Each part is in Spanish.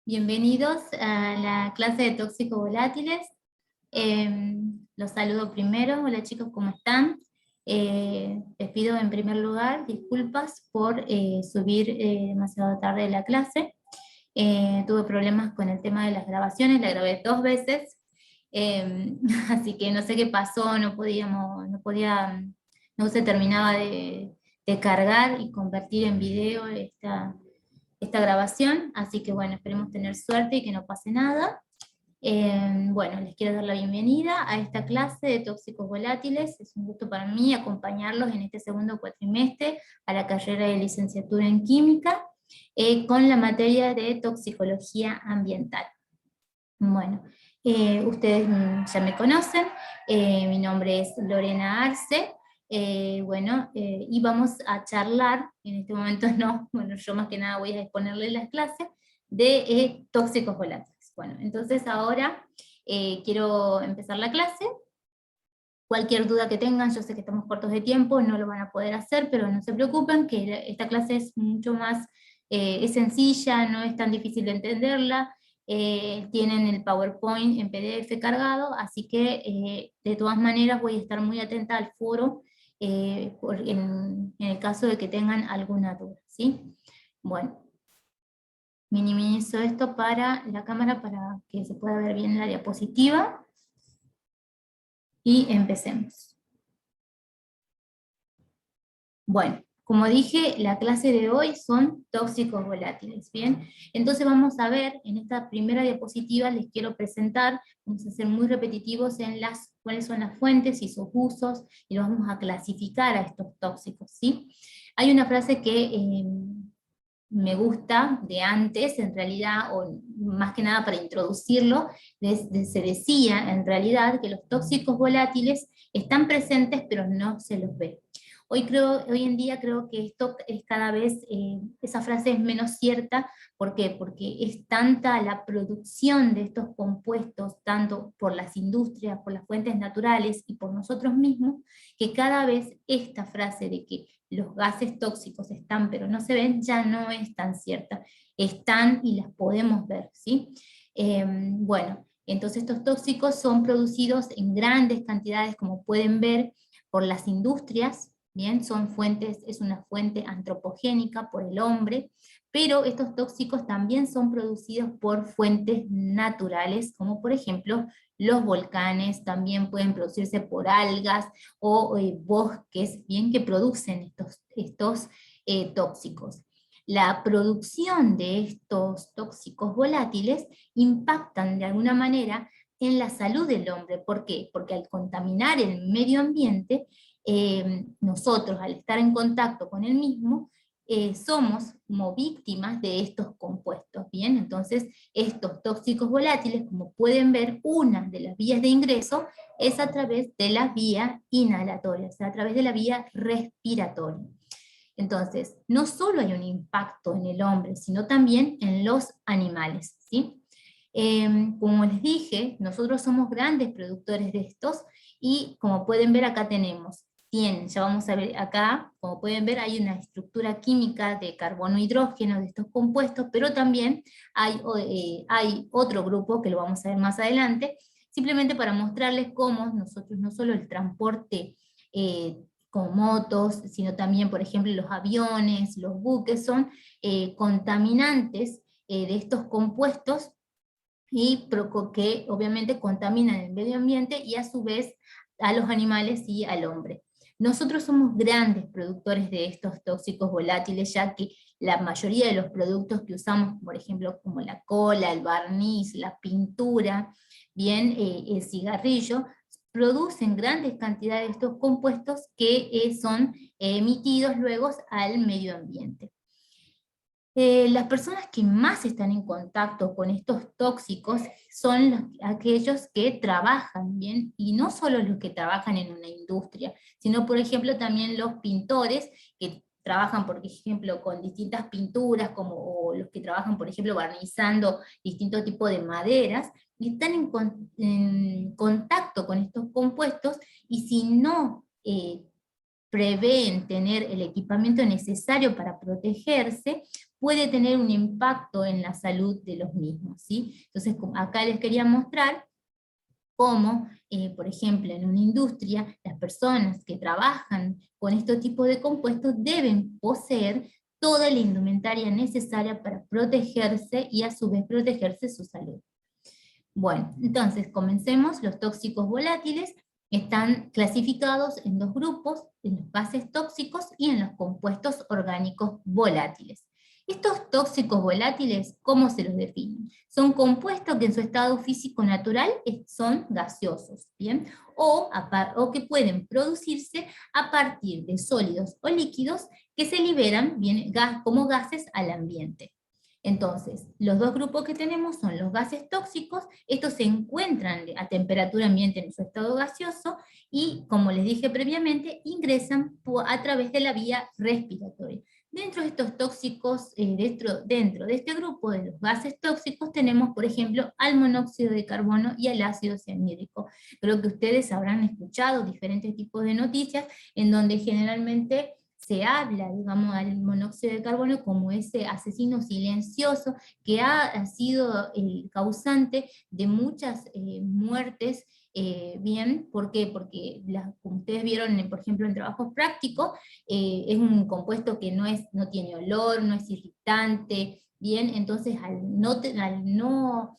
Bienvenidos a la clase de tóxicos volátiles. Los saludo primero. Hola chicos, ¿cómo están? Les pido en primer lugar disculpas por subir demasiado tarde la clase. Tuve problemas con el tema de las grabaciones, la grabé 2 veces, así que no sé qué pasó, no se terminaba de cargar y convertir en video esta grabación, así que bueno, esperemos tener suerte y que no pase nada. Bueno, les quiero dar la bienvenida a esta clase de tóxicos volátiles. Es un gusto para mí acompañarlos en este segundo cuatrimestre a la carrera de licenciatura en química con la materia de toxicología ambiental. Bueno, ustedes ya me conocen, mi nombre es Lorena Arce. Y vamos a charlar, en este momento no, bueno, yo más que nada voy a exponerles las clases de tóxicos volátiles. Bueno, entonces ahora quiero empezar la clase. Cualquier duda que tengan, yo sé que estamos cortos de tiempo, no lo van a poder hacer, pero no se preocupen, que esta clase es mucho más, es sencilla, no es tan difícil de entenderla. Tienen el PowerPoint en PDF cargado, así que de todas maneras voy a estar muy atenta al foro en el caso de que tengan alguna duda, ¿sí? Bueno, minimizo esto para la cámara para que se pueda ver bien la diapositiva y empecemos. Bueno, como dije, la clase de hoy son tóxicos volátiles, ¿bien? Entonces vamos a ver, en esta primera diapositiva les quiero presentar, vamos a ser muy repetitivos en cuáles son las fuentes y sus usos, y los vamos a clasificar a estos tóxicos, ¿sí? Hay una frase que me gusta de antes, en realidad, o más que nada para introducirlo, se decía en realidad que los tóxicos volátiles están presentes pero no se los ve. Hoy en día creo que esto es cada vez, esa frase es menos cierta. ¿Por qué? Porque es tanta la producción de estos compuestos, tanto por las industrias, por las fuentes naturales y por nosotros mismos, que cada vez esta frase de que los gases tóxicos están pero no se ven, ya no es tan cierta. Están y las podemos ver, ¿sí? Bueno, entonces estos tóxicos son producidos en grandes cantidades, como pueden ver, por las industrias. Bien, es una fuente antropogénica por el hombre, pero estos tóxicos también son producidos por fuentes naturales, como por ejemplo los volcanes, también pueden producirse por algas o bosques, bien, que producen estos tóxicos. La producción de estos tóxicos volátiles impactan de alguna manera en la salud del hombre. ¿Por qué? Porque al contaminar el medio ambiente, nosotros al estar en contacto con el mismo, somos como víctimas de estos compuestos, ¿bien? Entonces, estos tóxicos volátiles, como pueden ver, una de las vías de ingreso es a través de la vía inhalatoria, o sea, a través de la vía respiratoria. Entonces, no solo hay un impacto en el hombre, sino también en los animales, ¿sí? Como les dije, nosotros somos grandes productores de estos, y como pueden ver acá ya vamos a ver acá, como pueden ver hay una estructura química de carbono e hidrógeno de estos compuestos, pero también hay otro grupo que lo vamos a ver más adelante, simplemente para mostrarles cómo nosotros no solo el transporte con motos, sino también, por ejemplo, los aviones, los buques, son contaminantes de estos compuestos, y que obviamente contaminan el medio ambiente y a su vez a los animales y al hombre. Nosotros somos grandes productores de estos tóxicos volátiles, ya que la mayoría de los productos que usamos, por ejemplo, como la cola, el barniz, la pintura, bien, el cigarrillo, producen grandes cantidades de estos compuestos que son emitidos luego al medio ambiente. Las personas que más están en contacto con estos tóxicos son aquellos que trabajan, ¿bien? Y no solo los que trabajan en una industria, sino por ejemplo también los pintores que trabajan, por ejemplo, con distintas pinturas, o los que trabajan, por ejemplo, barnizando distintos tipos de maderas, y están en contacto con estos compuestos, y si no prevén tener el equipamiento necesario para protegerse, puede tener un impacto en la salud de los mismos, ¿sí? Entonces, acá les quería mostrar cómo, por ejemplo, en una industria, las personas que trabajan con este tipo de compuestos deben poseer toda la indumentaria necesaria para protegerse y a su vez protegerse su salud. Bueno, entonces comencemos. Los tóxicos volátiles están clasificados en dos grupos, en los gases tóxicos y en los compuestos orgánicos volátiles. Estos tóxicos volátiles, ¿cómo se los definen? Son compuestos que en su estado físico natural son gaseosos, ¿bien? O que pueden producirse a partir de sólidos o líquidos que se liberan como gases al ambiente. Entonces, los dos grupos que tenemos son los gases tóxicos. Estos se encuentran a temperatura ambiente en su estado gaseoso y, como les dije previamente, ingresan a través de la vía respiratoria. Dentro de estos tóxicos, dentro de este grupo de los gases tóxicos tenemos, por ejemplo, al monóxido de carbono y al ácido cianhídrico. Creo que ustedes habrán escuchado diferentes tipos de noticias en donde generalmente se habla, digamos, al monóxido de carbono como ese asesino silencioso que ha sido el causante de muchas muertes. Bien, ¿por qué? Porque como ustedes vieron, por ejemplo, en trabajos prácticos, es un compuesto que no tiene olor, no es irritante, bien, entonces al no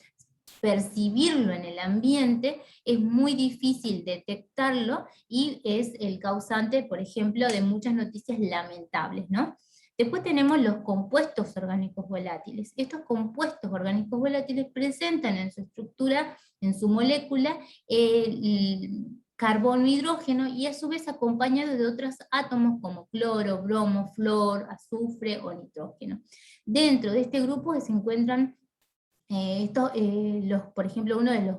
percibirlo en el ambiente, es muy difícil detectarlo y es el causante, por ejemplo, de muchas noticias lamentables, ¿no? Después tenemos los compuestos orgánicos volátiles. Estos compuestos orgánicos volátiles presentan en su estructura, en su molécula, el carbono, hidrógeno, y a su vez acompañado de otros átomos como cloro, bromo, flúor, azufre o nitrógeno. Dentro de este grupo se encuentran por ejemplo, uno de los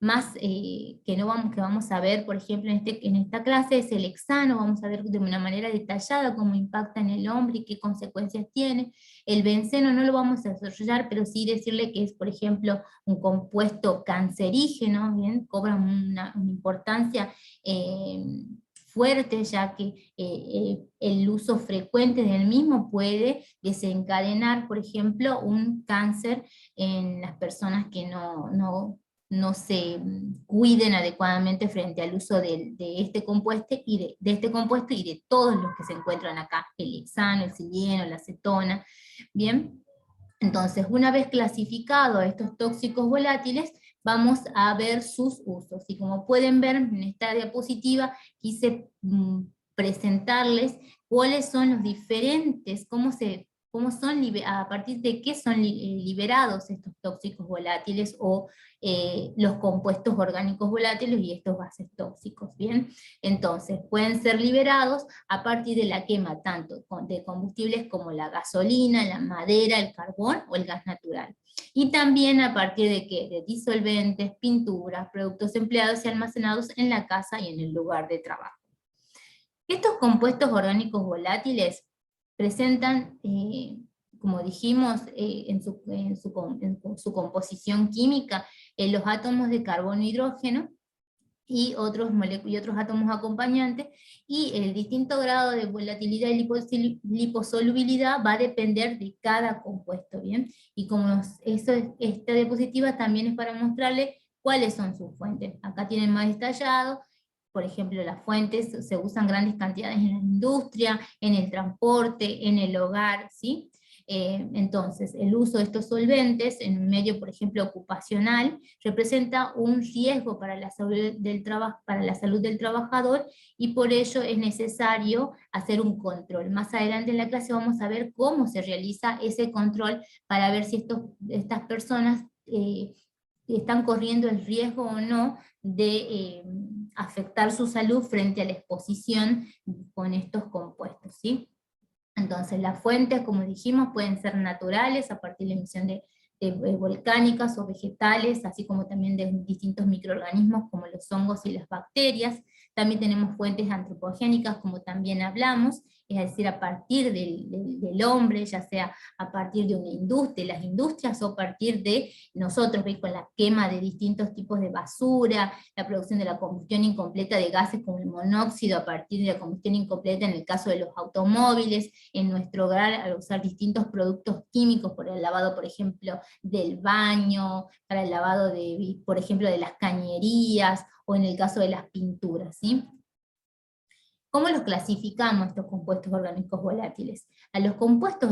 más que vamos a ver, por ejemplo, en esta clase es el hexano. Vamos a ver de una manera detallada cómo impacta en el hombre y qué consecuencias tiene. El benceno no lo vamos a desarrollar, pero sí decirle que es, por ejemplo, un compuesto cancerígeno, ¿bien? Cobra una importancia fuerte, ya que el uso frecuente del mismo puede desencadenar, por ejemplo, un cáncer en las personas que no se cuiden adecuadamente frente al uso de este compuesto y de este compuesto y de todos los que se encuentran acá, el hexano, el sileno, la acetona. Bien, entonces una vez clasificados estos tóxicos volátiles, vamos a ver sus usos. Y como pueden ver en esta diapositiva, quise presentarles cuáles son los diferentes, a partir de qué son liberados estos tóxicos volátiles o los compuestos orgánicos volátiles y estos gases tóxicos, ¿bien? Entonces, pueden ser liberados a partir de la quema tanto de combustibles como la gasolina, la madera, el carbón o el gas natural. Y también a partir de ¿qué? De disolventes, pinturas, productos empleados y almacenados en la casa y en el lugar de trabajo. Estos compuestos orgánicos volátiles presentan, como dijimos, en su composición química, los átomos de carbono e hidrógeno, y otros átomos acompañantes, y el distinto grado de volatilidad y liposolubilidad va a depender de cada compuesto, ¿bien? Y como esta diapositiva también es para mostrarles cuáles son sus fuentes. Acá tienen más detallado. Por ejemplo, las fuentes se usan grandes cantidades en la industria, en el transporte, en el hogar, ¿sí? Entonces, el uso de estos solventes en un medio, por ejemplo, ocupacional, representa un riesgo para la salud del trabajador, y por ello es necesario hacer un control. Más adelante en la clase vamos a ver cómo se realiza ese control para ver si estas personas están corriendo el riesgo o no de afectar su salud frente a la exposición con estos compuestos, ¿sí? Entonces las fuentes, como dijimos, pueden ser naturales a partir de la emisión de volcánicas o vegetales, así como también de distintos microorganismos como los hongos y las bacterias. También tenemos fuentes antropogénicas, como también hablamos, es decir, a partir del hombre, ya sea a partir de una industria, las industrias, o a partir de nosotros, ¿veis? Con la quema de distintos tipos de basura, la producción de la combustión incompleta de gases como el monóxido, a partir de la combustión incompleta en el caso de los automóviles, en nuestro hogar, al usar distintos productos químicos, por el lavado, por ejemplo, del baño, para el lavado de, por ejemplo, de las cañerías, o en el caso de las pinturas, ¿sí? ¿Cómo los clasificamos estos compuestos orgánicos volátiles? A los compuestos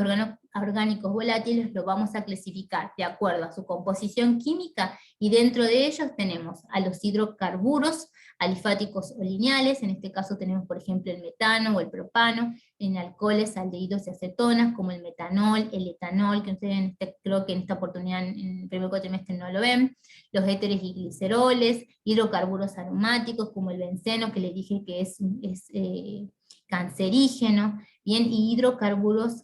orgánicos volátiles los vamos a clasificar de acuerdo a su composición química, y dentro de ellos tenemos a los hidrocarburos alifáticos o lineales, en este caso tenemos por ejemplo el metano o el propano, en alcoholes, aldehídos y acetonas, como el metanol, el etanol, que ustedes creo que en esta oportunidad en el primer cuatrimestre no lo ven, los éteres y gliceroles, hidrocarburos aromáticos, como el benceno, que les dije que es cancerígeno, bien, y hidrocarburos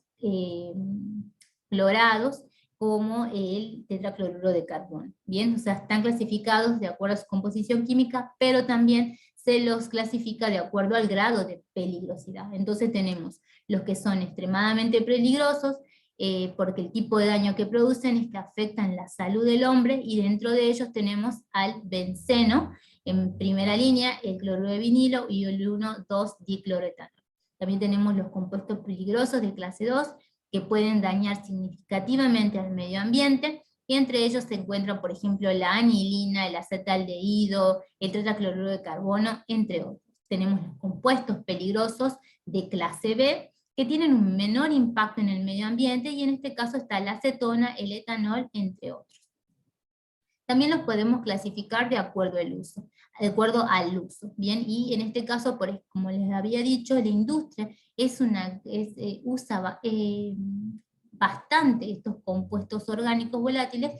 clorados, como el tetracloruro de carbono, bien, o sea, están clasificados de acuerdo a su composición química, pero también se los clasifica de acuerdo al grado de peligrosidad. Entonces tenemos los que son extremadamente peligrosos, porque el tipo de daño que producen es que afectan la salud del hombre, y dentro de ellos tenemos al benceno, en primera línea, el cloruro de vinilo y el 1,2-dicloroetanol. También tenemos los compuestos peligrosos de clase 2, que pueden dañar significativamente al medio ambiente, y entre ellos se encuentran, por ejemplo, la anilina, el acetaldehído, el tetracloruro de carbono, entre otros. Tenemos los compuestos peligrosos de clase B, que tienen un menor impacto en el medio ambiente, y en este caso está la acetona, el etanol, entre otros. También los podemos clasificar de acuerdo al uso, bien, y en este caso, como les había dicho, la industria usa bastante estos compuestos orgánicos volátiles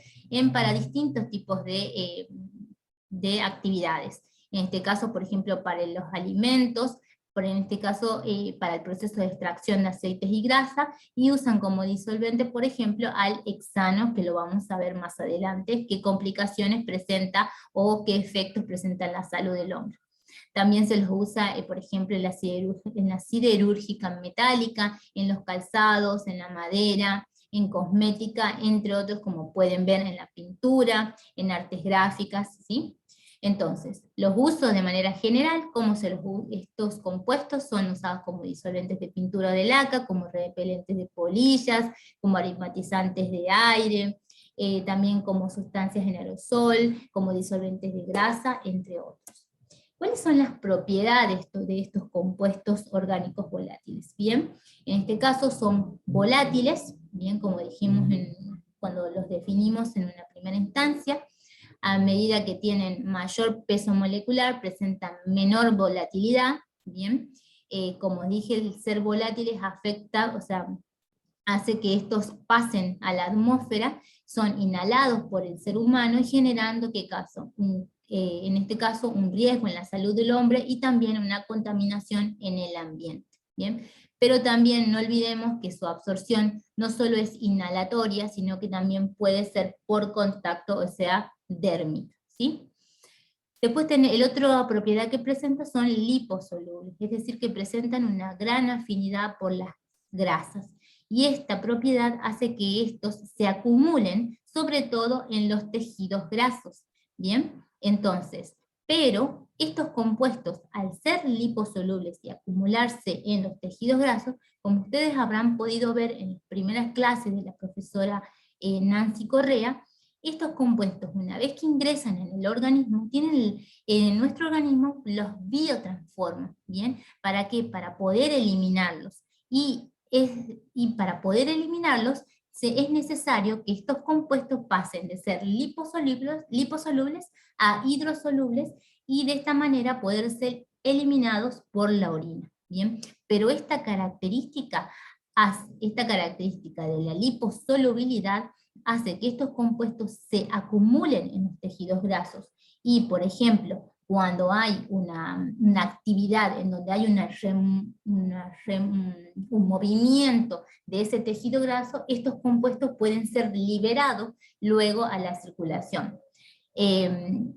para distintos tipos de actividades. En este caso, por ejemplo, para los alimentos, en este caso para el proceso de extracción de aceites y grasa, y usan como disolvente, por ejemplo, al hexano, que lo vamos a ver más adelante, qué complicaciones presenta o qué efectos presenta en la salud del hombre. También se los usa, por ejemplo, en la siderúrgica metálica, en los calzados, en la madera, en cosmética, entre otros, como pueden ver en la pintura, en artes gráficas, ¿sí? Entonces, los usos de manera general, estos compuestos son usados como disolventes de pintura de laca, como repelentes de polillas, como aromatizantes de aire, también como sustancias en aerosol, como disolventes de grasa, entre otros. ¿Cuáles son las propiedades de estos compuestos orgánicos volátiles? Bien, en este caso son volátiles, bien, como dijimos cuando los definimos en una primera instancia. A medida que tienen mayor peso molecular, presentan menor volatilidad, bien. Como dije, el ser volátiles afecta, o sea, hace que estos pasen a la atmósfera, son inhalados por el ser humano, y generando, en este caso, un riesgo en la salud del hombre, y también una contaminación en el ambiente, ¿bien? Pero también no olvidemos que su absorción no solo es inhalatoria, sino que también puede ser por contacto, o sea, dérmica, ¿sí? Después la otra propiedad que presenta son liposolubles, es decir, que presentan una gran afinidad por las grasas, y esta propiedad hace que estos se acumulen, sobre todo en los tejidos grasos, ¿bien? Entonces, pero estos compuestos, al ser liposolubles y acumularse en los tejidos grasos, como ustedes habrán podido ver en las primeras clases de la profesora Nancy Correa, estos compuestos, una vez que ingresan en el organismo, en nuestro organismo los biotransforman, ¿bien? ¿Para qué? Para poder eliminarlos. Y para poder eliminarlos, es necesario que estos compuestos pasen de ser liposolubles a hidrosolubles, y de esta manera poder ser eliminados por la orina, ¿bien? Pero esta característica de la liposolubilidad hace que estos compuestos se acumulen en los tejidos grasos, y por ejemplo, cuando hay una actividad en donde hay un movimiento de ese tejido graso, estos compuestos pueden ser liberados luego a la circulación.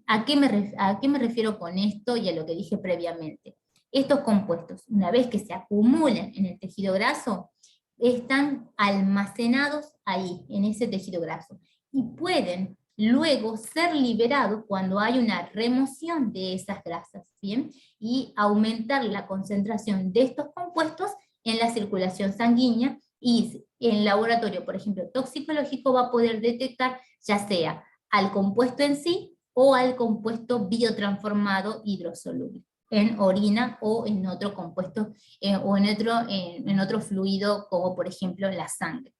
¿A qué me refiero con esto y a lo que dije previamente? Estos compuestos, una vez que se acumulan en el tejido graso, están almacenados ahí, en ese tejido graso, y pueden luego ser liberados cuando hay una remoción de esas grasas, ¿bien? Y aumentar la concentración de estos compuestos en la circulación sanguínea, y en laboratorio, por ejemplo, toxicológico, va a poder detectar ya sea al compuesto en sí o al compuesto biotransformado hidrosoluble en orina o en otro compuesto o en otro fluido, como por ejemplo la sangre.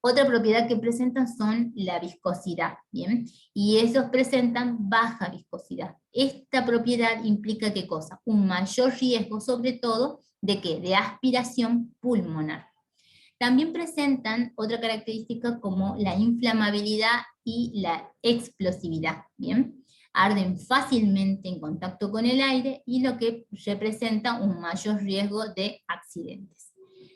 Otra propiedad que presentan son la viscosidad, ¿bien? Y esos presentan baja viscosidad. Esta propiedad implica ¿qué cosa? Un mayor riesgo, sobre todo, ¿de qué? De aspiración pulmonar. También presentan otra característica como la inflamabilidad y la explosividad, ¿bien? Arden fácilmente en contacto con el aire y lo que representa un mayor riesgo de accidentes.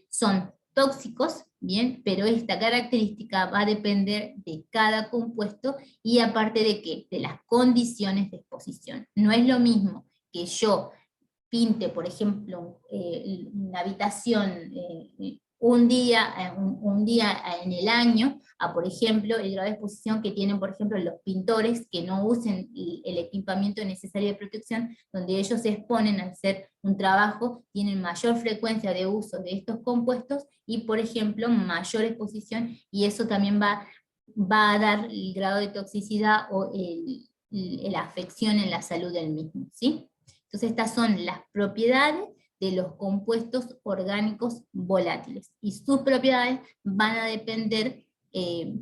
Son tóxicos, ¿bien? Pero esta característica va a depender de cada compuesto y aparte de qué, de las condiciones de exposición. No es lo mismo que yo pinte, por ejemplo, una habitación un día en el año, a por ejemplo el grado de exposición que tienen por ejemplo los pintores que no usen el equipamiento necesario de protección, donde ellos se exponen al hacer un trabajo, tienen mayor frecuencia de uso de estos compuestos y por ejemplo mayor exposición, y eso también va a dar el grado de toxicidad o la afección en la salud del mismo, ¿sí? Entonces estas son las propiedades de los compuestos orgánicos volátiles, y sus propiedades van a depender,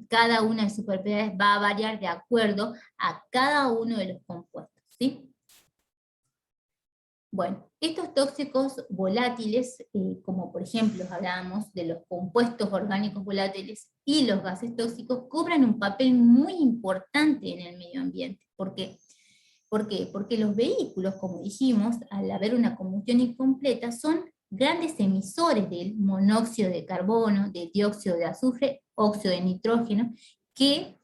cada una de sus propiedades va a variar de acuerdo a cada uno de los compuestos, ¿sí? Bueno, estos tóxicos volátiles, como por ejemplo hablábamos de los compuestos orgánicos volátiles y los gases tóxicos, cobran un papel muy importante en el medio ambiente. ¿Por qué? ¿Por qué? Porque los vehículos, como dijimos, al haber una combustión incompleta, son grandes emisores del monóxido de carbono, de dióxido de azufre, óxido de nitrógeno, que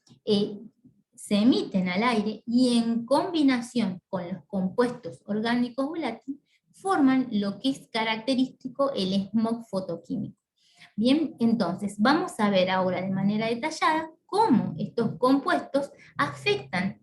se emiten al aire y en combinación con los compuestos orgánicos volátiles forman lo que es característico el smog fotoquímico. Bien, entonces vamos a ver ahora de manera detallada cómo estos compuestos afectan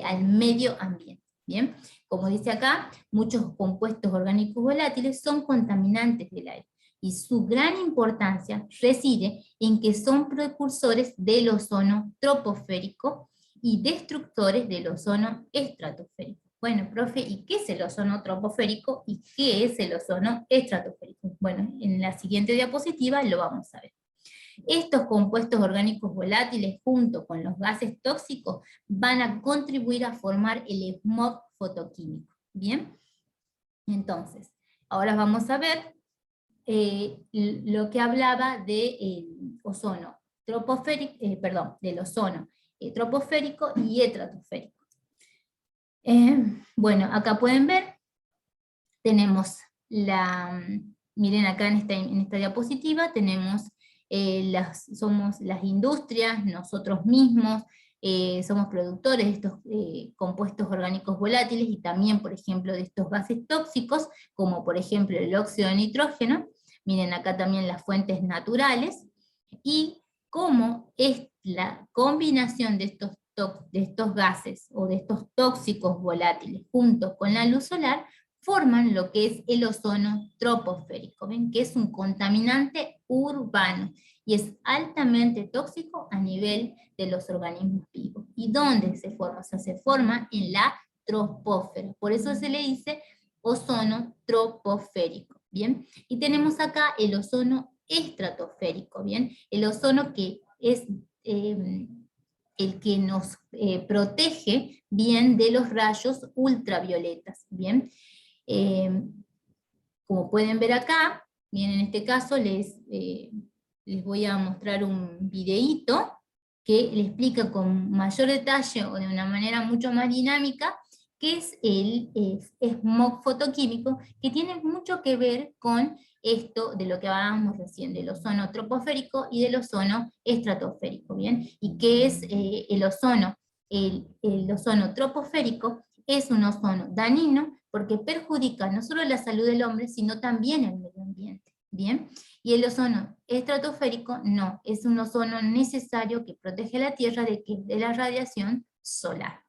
al medio ambiente. Bien, como dice acá, muchos compuestos orgánicos volátiles son contaminantes del aire, y su gran importancia reside en que son precursores del ozono troposférico y destructores del ozono estratosférico. Bueno, profe, ¿y qué es el ozono troposférico y qué es el ozono estratosférico? Bueno, en la siguiente diapositiva lo vamos a ver. Estos compuestos orgánicos volátiles, junto con los gases tóxicos, van a contribuir a formar el smog fotoquímico. ¿Bien? Entonces, ahora vamos a ver lo que hablaba del ozono troposférico, del ozono troposférico y estratosférico. Bueno, acá pueden ver, tenemos miren acá en esta diapositiva, tenemos somos las industrias, nosotros mismos, somos productores de estos compuestos orgánicos volátiles y también, por ejemplo, de estos gases tóxicos, como por ejemplo el óxido de nitrógeno. Miren acá también las fuentes naturales, y cómo es la combinación de estos gases o de estos tóxicos volátiles junto con la luz solar forman lo que es el ozono troposférico. ¿Ven? Que es un contaminante urbano y es altamente tóxico a nivel de los organismos vivos. ¿Y dónde se forma? O sea, se forma en la troposfera. Por eso se le dice ozono troposférico. ¿Bien? Y tenemos acá el ozono estratosférico. ¿Bien? El ozono que es el que nos protege bien de los rayos ultravioletas. ¿Bien? Como pueden ver acá, bien, en este caso les voy a mostrar un videíto que le explica con mayor detalle o de una manera mucho más dinámica qué es el smog fotoquímico, que tiene mucho que ver con esto de lo que hablábamos recién, del ozono troposférico y del ozono estratosférico, ¿bien? Y qué es el ozono troposférico. Es un ozono dañino porque perjudica no solo la salud del hombre, sino también el medio ambiente. Bien, y el ozono estratosférico no, es un ozono necesario que protege la Tierra de la radiación solar.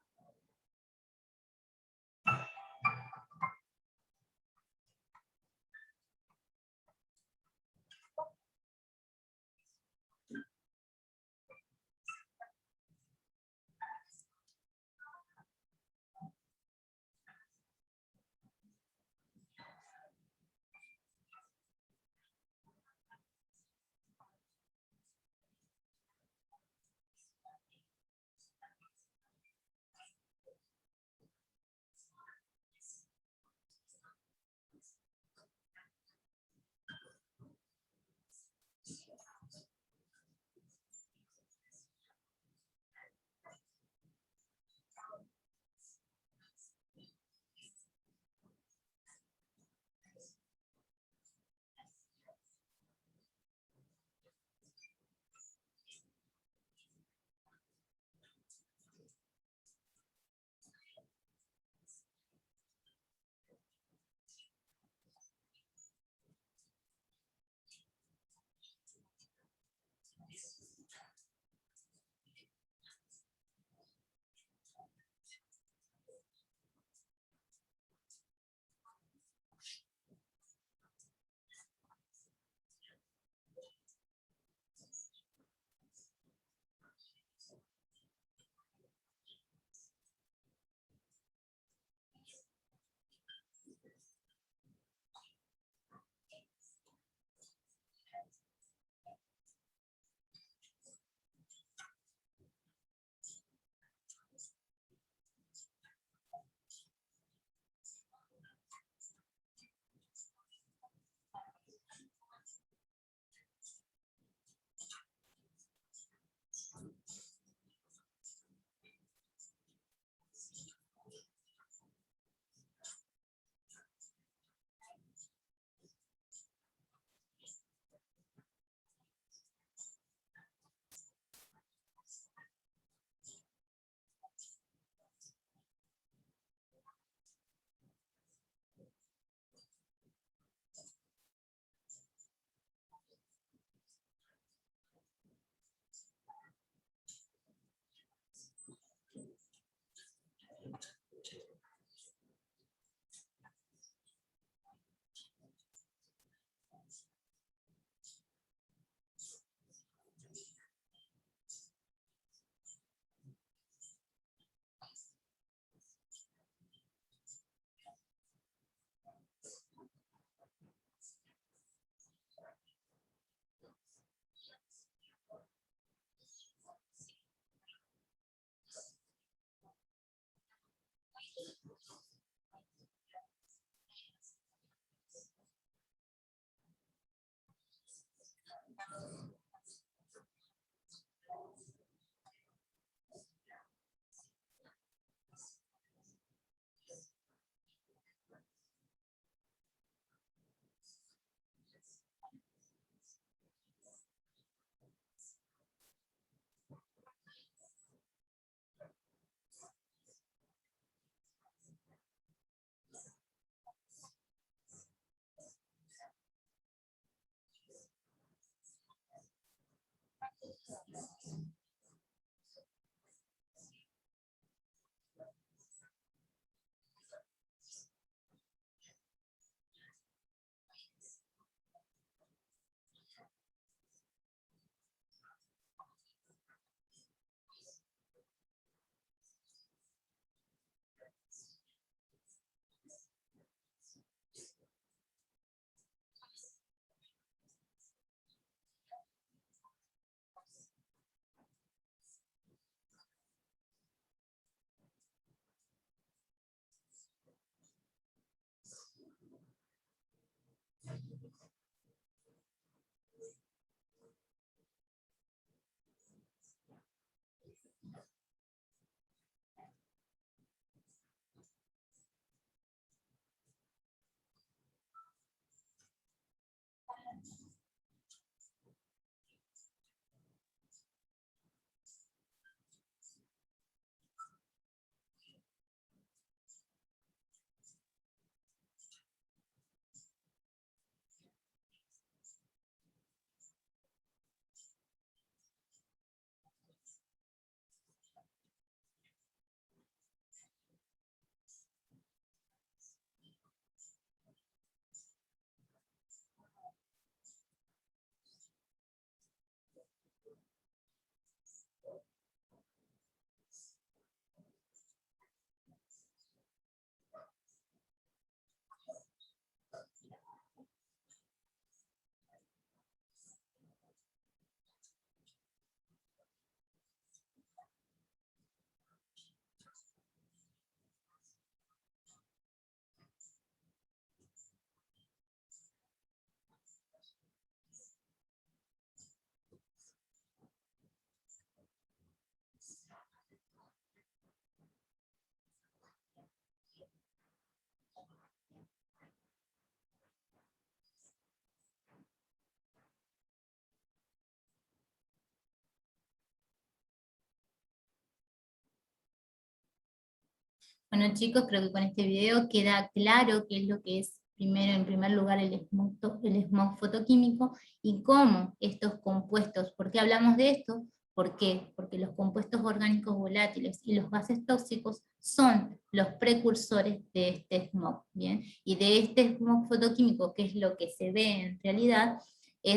Bueno chicos, creo que con este video queda claro qué es lo que es primero, en primer lugar, el smog fotoquímico y cómo estos compuestos, ¿por qué hablamos de esto? ¿Por qué? Porque los compuestos orgánicos volátiles y los gases tóxicos son los precursores de este smog, ¿bien? Y de este smog fotoquímico, que es lo que se ve en realidad,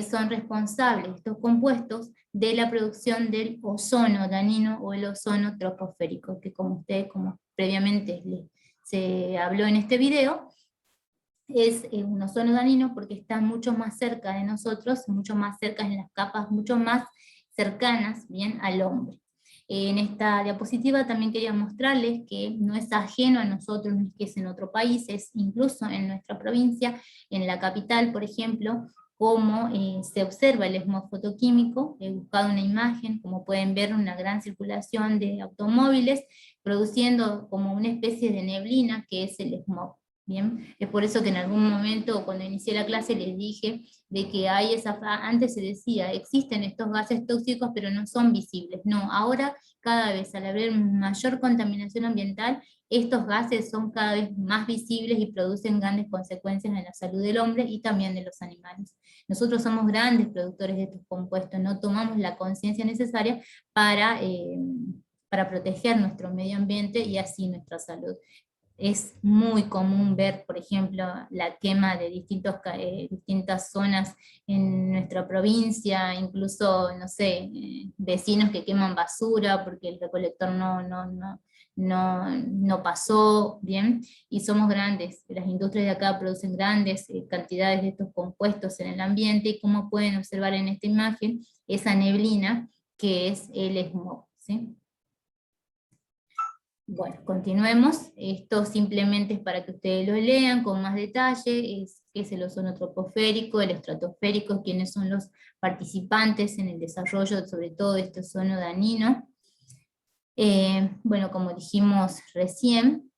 son responsables estos compuestos de la producción del ozono dañino o el ozono troposférico, que como previamente se habló en este video, es un ozono dañino porque está mucho más cerca de nosotros, mucho más cerca en las capas, mucho más cercanas, bien, al hombre. En esta diapositiva también quería mostrarles que no es ajeno a nosotros, no es que es en otro país, es incluso en nuestra provincia, en la capital, por ejemplo, cómo se observa el smog fotoquímico. He buscado una imagen, como pueden ver, una gran circulación de automóviles, produciendo como una especie de neblina que es el smog. Bien, es por eso que en algún momento cuando inicié la clase les dije de que antes se decía, existen estos gases tóxicos pero no son visibles. No, ahora cada vez al haber mayor contaminación ambiental, estos gases son cada vez más visibles y producen grandes consecuencias en la salud del hombre y también de los animales. Nosotros somos grandes productores de estos compuestos, no tomamos la conciencia necesaria para proteger nuestro medio ambiente y así nuestra salud. Es muy común ver, por ejemplo, la quema de distintas zonas en nuestra provincia, incluso, no sé, vecinos que queman basura porque el recolector no pasó bien, y somos grandes, las industrias de acá producen grandes cantidades de estos compuestos en el ambiente, y como pueden observar en esta imagen, esa neblina que es el smog, ¿sí? Bueno, continuemos. Esto simplemente es para que ustedes lo lean con más detalle, qué es el ozono troposférico, el estratosférico, quiénes son los participantes en el desarrollo, sobre todo de este ozono dañino. Bueno, como dijimos recién,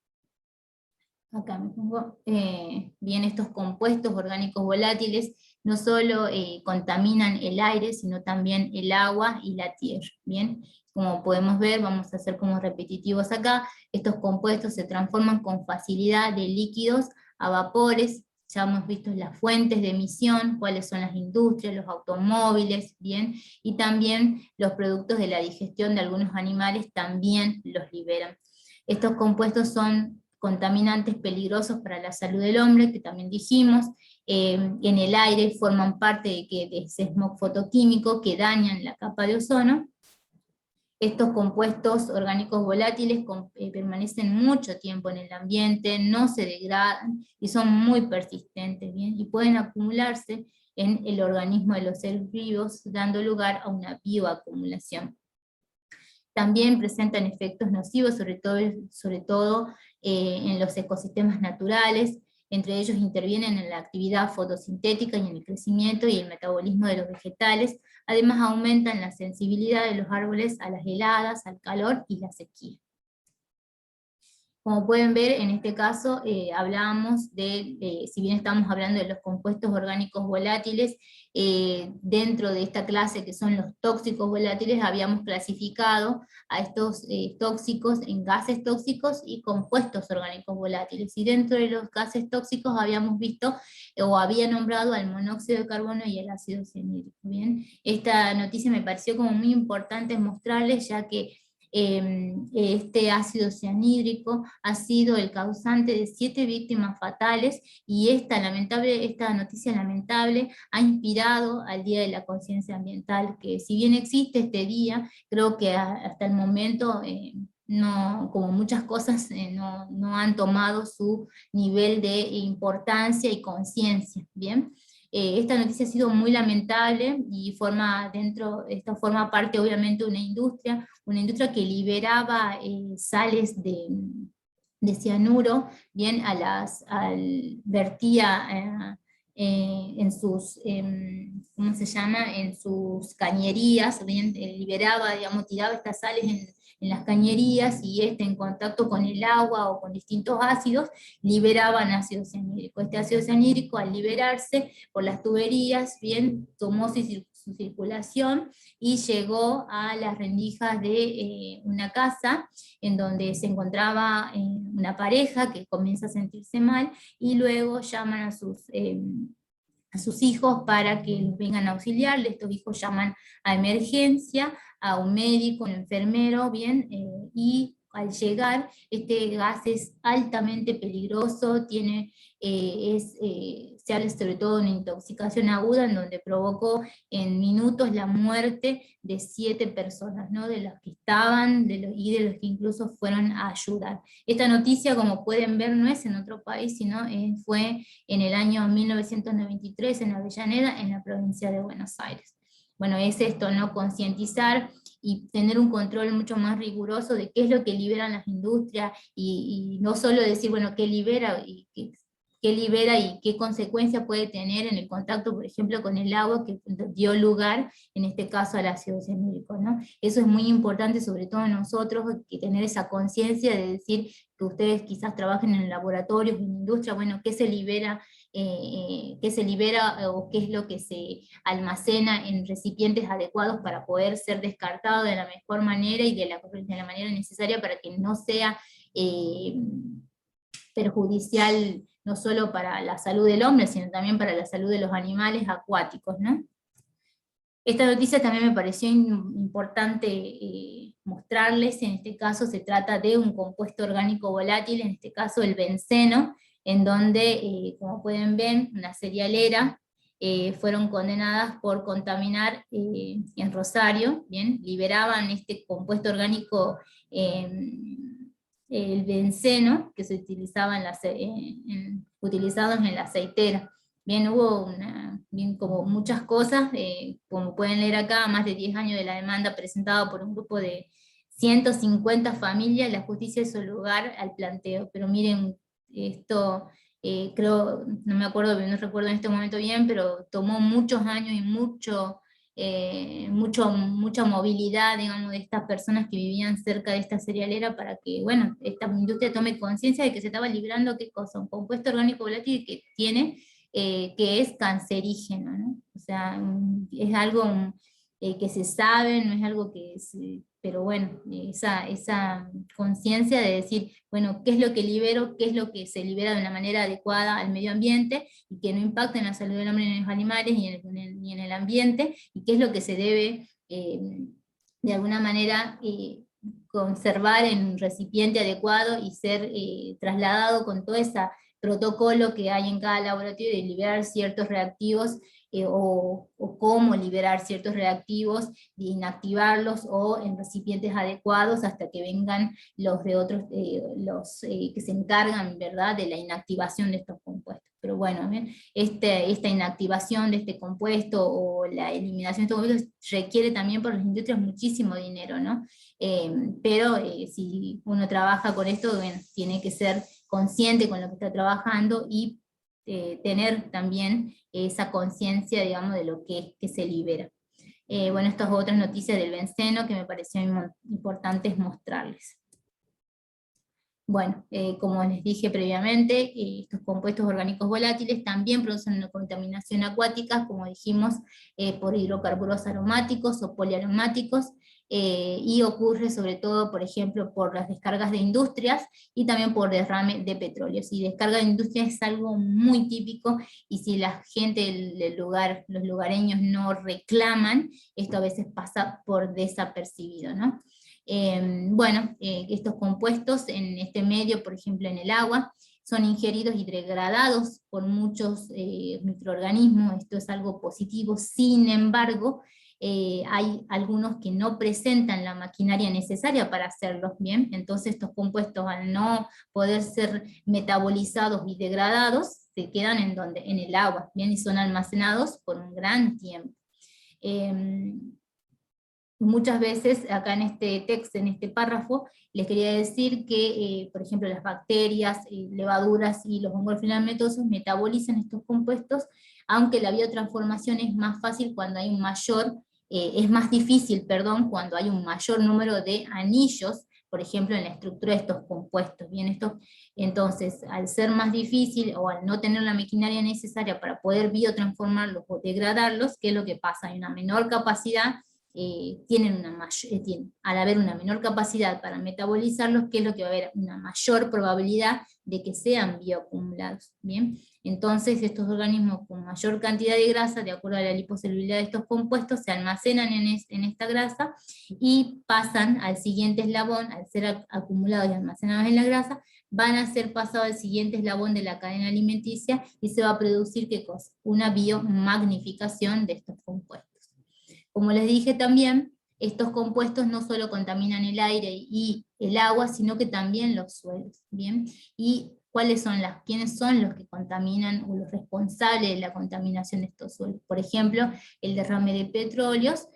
acá me pongo, bien, estos compuestos orgánicos volátiles no solo contaminan el aire, sino también el agua y la tierra, bien. Como podemos ver, vamos a hacer como repetitivos acá, estos compuestos se transforman con facilidad de líquidos a vapores. Ya hemos visto las fuentes de emisión, cuáles son las industrias, los automóviles, bien, y también los productos de la digestión de algunos animales también los liberan. Estos compuestos son contaminantes peligrosos para la salud del hombre, que también dijimos, en el aire forman parte de ese smog fotoquímico que dañan la capa de ozono. Estos compuestos orgánicos volátiles permanecen mucho tiempo en el ambiente, no se degradan y son muy persistentes, ¿bien? Y pueden acumularse en el organismo de los seres vivos, dando lugar a una bioacumulación. También presentan efectos nocivos, sobre todo en los ecosistemas naturales. Entre ellos intervienen en la actividad fotosintética y en el crecimiento y el metabolismo de los vegetales. Además aumentan la sensibilidad de los árboles a las heladas, al calor y la sequía. Como pueden ver, en este caso hablábamos si bien estamos hablando de los compuestos orgánicos volátiles, dentro de esta clase que son los tóxicos volátiles, habíamos clasificado a estos tóxicos en gases tóxicos y compuestos orgánicos volátiles, y dentro de los gases tóxicos habíamos visto, o había nombrado al monóxido de carbono y el ácido cianhídrico. Bien, esta noticia me pareció como muy importante mostrarles, ya que este ácido cianhídrico ha sido el causante de 7 víctimas fatales, y esta noticia lamentable ha inspirado al Día de la Conciencia Ambiental, que si bien existe este día, creo que hasta el momento no, como muchas cosas, no han tomado su nivel de importancia y conciencia, ¿bien? Esta noticia ha sido muy lamentable y esta forma parte obviamente de una industria que liberaba sales de cianuro, bien, vertía ¿cómo se llama? En sus cañerías, bien, liberaba, digamos, tiraba estas sales en las cañerías, y en contacto con el agua o con distintos ácidos, liberaban ácido cianhídrico. Este ácido cianhídrico, al liberarse por las tuberías, bien, tomó su circulación y llegó a las rendijas de una casa en donde se encontraba una pareja que comienza a sentirse mal, y luego llaman a sus hijos para que los vengan a auxiliar. Estos hijos llaman a emergencia, a un médico, un enfermero, bien, y al llegar, este gas es altamente peligroso, se habla sobre todo de una intoxicación aguda en donde provocó en minutos la muerte de 7 personas, ¿no? De los que estaban y de los que incluso fueron a ayudar. Esta noticia, como pueden ver, no es en otro país, sino fue en el año 1993 en Avellaneda, en la provincia de Buenos Aires. Bueno, es esto, ¿no? Concientizar y tener un control mucho más riguroso de qué es lo que liberan las industrias, y no solo decir, bueno, qué libera y qué consecuencia puede tener en el contacto, por ejemplo, con el agua que dio lugar, en este caso, al ácido cianúrico, ¿no? Eso es muy importante, sobre todo nosotros, que tener esa conciencia de decir que ustedes quizás trabajen en laboratorios, en industria, bueno, qué se libera o qué es lo que se almacena en recipientes adecuados para poder ser descartado de la mejor manera y de la manera necesaria para que no sea perjudicial no solo para la salud del hombre, sino también para la salud de los animales acuáticos, ¿no? Esta noticia también me pareció importante mostrarles. En este caso se trata de un compuesto orgánico volátil, en este caso el benceno, en donde, como pueden ver, una cerealera fueron condenadas por contaminar en Rosario, ¿bien? Liberaban este compuesto orgánico, el benceno, que se utilizaba utilizados en la aceitera. Bien, hubo como muchas cosas, como pueden leer acá, más de 10 años de la demanda presentada por un grupo de 150 familias. La justicia hizo lugar al planteo, pero miren, esto creo, no me acuerdo, no recuerdo en este momento bien, pero tomó muchos años y mucha movilidad, digamos, de estas personas que vivían cerca de esta cerealera, para que, bueno, esta industria tome conciencia de que se estaba librando, ¿qué cosa? Un compuesto orgánico volátil que es cancerígeno, ¿no? O sea, es algo que se sabe, no es algo que es, pero bueno, esa conciencia de decir, bueno, qué es lo que libero, qué es lo que se libera de una manera adecuada al medio ambiente, y que no impacte en la salud del hombre ni en los animales, ni en el ambiente, y qué es lo que se debe, de alguna manera, conservar en un recipiente adecuado y ser trasladado con todo ese protocolo que hay en cada laboratorio de liberar ciertos reactivos, o cómo liberar ciertos reactivos, de inactivarlos o en recipientes adecuados hasta que vengan los de otros, que se encargan, ¿verdad?, de la inactivación de estos compuestos. Pero bueno, ¿bien? Esta inactivación de este compuesto o la eliminación de estos compuestos requiere también por las industrias muchísimo dinero, ¿no? Pero si uno trabaja con esto, bueno, tiene que ser consciente con lo que está trabajando y tener también esa conciencia, digamos, de lo que se libera. Bueno, estas otras noticias del benceno que me pareció importantes mostrarles. Bueno, como les dije previamente, estos compuestos orgánicos volátiles también producen una contaminación acuática, como dijimos, por hidrocarburos aromáticos o poliaromáticos, y ocurre sobre todo, por ejemplo, por las descargas de industrias y también por derrame de petróleo. Si descarga de industrias es algo muy típico, y si la gente del lugar, los lugareños no reclaman, esto a veces pasa por desapercibido, ¿no? Bueno, estos compuestos en este medio, por ejemplo en el agua, son ingeridos y degradados por muchos microorganismos. Esto es algo positivo. Sin embargo, hay algunos que no presentan la maquinaria necesaria para hacerlos bien, entonces estos compuestos, al no poder ser metabolizados y degradados, se quedan en el agua, bien, y son almacenados por un gran tiempo. Muchas veces, acá en este texto, en este párrafo, les quería decir que, por ejemplo, las bacterias, levaduras y los hongos filametosos metabolizan estos compuestos, aunque la biotransformación es más fácil cuando hay es más difícil, perdón, cuando hay un mayor número de anillos por ejemplo, en la estructura de estos compuestos. Bien, entonces, al ser más difícil o al no tener la maquinaria necesaria para poder biotransformarlos o degradarlos, ¿qué es lo que pasa? Hay una menor capacidad, al haber una menor capacidad para metabolizarlos, ¿qué es lo que va a haber? Una mayor probabilidad de que sean bioacumulados. Bien, entonces estos organismos con mayor cantidad de grasa, de acuerdo a la liposolubilidad de estos compuestos, se almacenan en esta grasa y pasan al siguiente eslabón. Al ser acumulados y almacenados en la grasa, van a ser pasados al siguiente eslabón de la cadena alimenticia y se va a producir, ¿qué cosa? Una biomagnificación de estos compuestos. Como les dije también, estos compuestos no solo contaminan el aire y el agua, sino que también los suelos, ¿bien? ¿Y quiénes son los que contaminan o los responsables de la contaminación de estos suelos? Por ejemplo, el derrame de petróleos,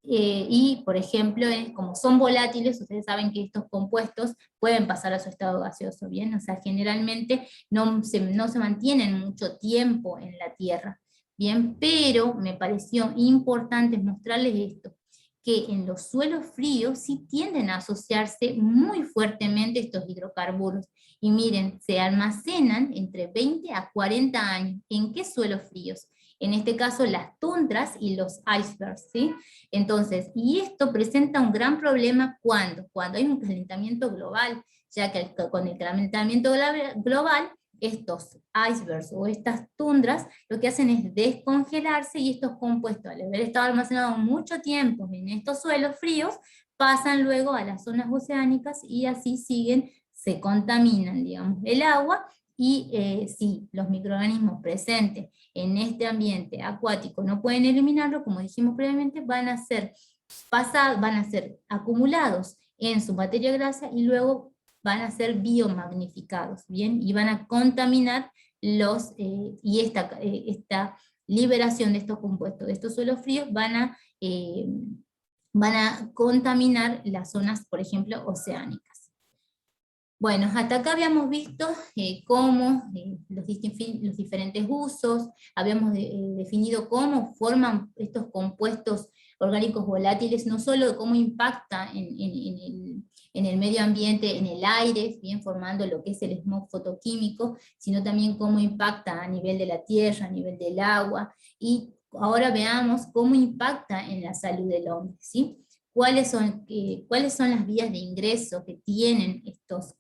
y por ejemplo, como son volátiles, ustedes saben que estos compuestos pueden pasar a su estado gaseoso, ¿bien? O sea, generalmente no se mantienen mucho tiempo en la tierra, ¿bien? Pero me pareció importante mostrarles esto, que en los suelos fríos sí tienden a asociarse muy fuertemente estos hidrocarburos. Y miren, se almacenan entre 20 a 40 años. ¿En qué suelos fríos? En este caso las tundras y los icebergs, ¿sí? Entonces, y esto presenta un gran problema cuando hay un calentamiento global, ya que con el calentamiento global, estos icebergs o estas tundras lo que hacen es descongelarse, y estos compuestos, al haber estado almacenados mucho tiempo en estos suelos fríos, pasan luego a las zonas oceánicas y así se contaminan, digamos, el agua, y si los microorganismos presentes en este ambiente acuático no pueden eliminarlo, como dijimos previamente, van a ser acumulados en su materia grasa y luego van a ser biomagnificados, ¿bien? Y van a contaminar y esta liberación de estos compuestos, de estos suelos fríos, van a contaminar las zonas, por ejemplo, oceánicas. Bueno, hasta acá habíamos visto cómo los diferentes usos, habíamos definido cómo forman estos compuestos orgánicos volátiles, no solo cómo impacta en el medio ambiente, en el aire, bien, formando lo que es el smog fotoquímico, sino también cómo impacta a nivel de la tierra, a nivel del agua, y ahora veamos cómo impacta en la salud del hombre, ¿sí? ¿Cuáles son las vías de ingreso que tienen estos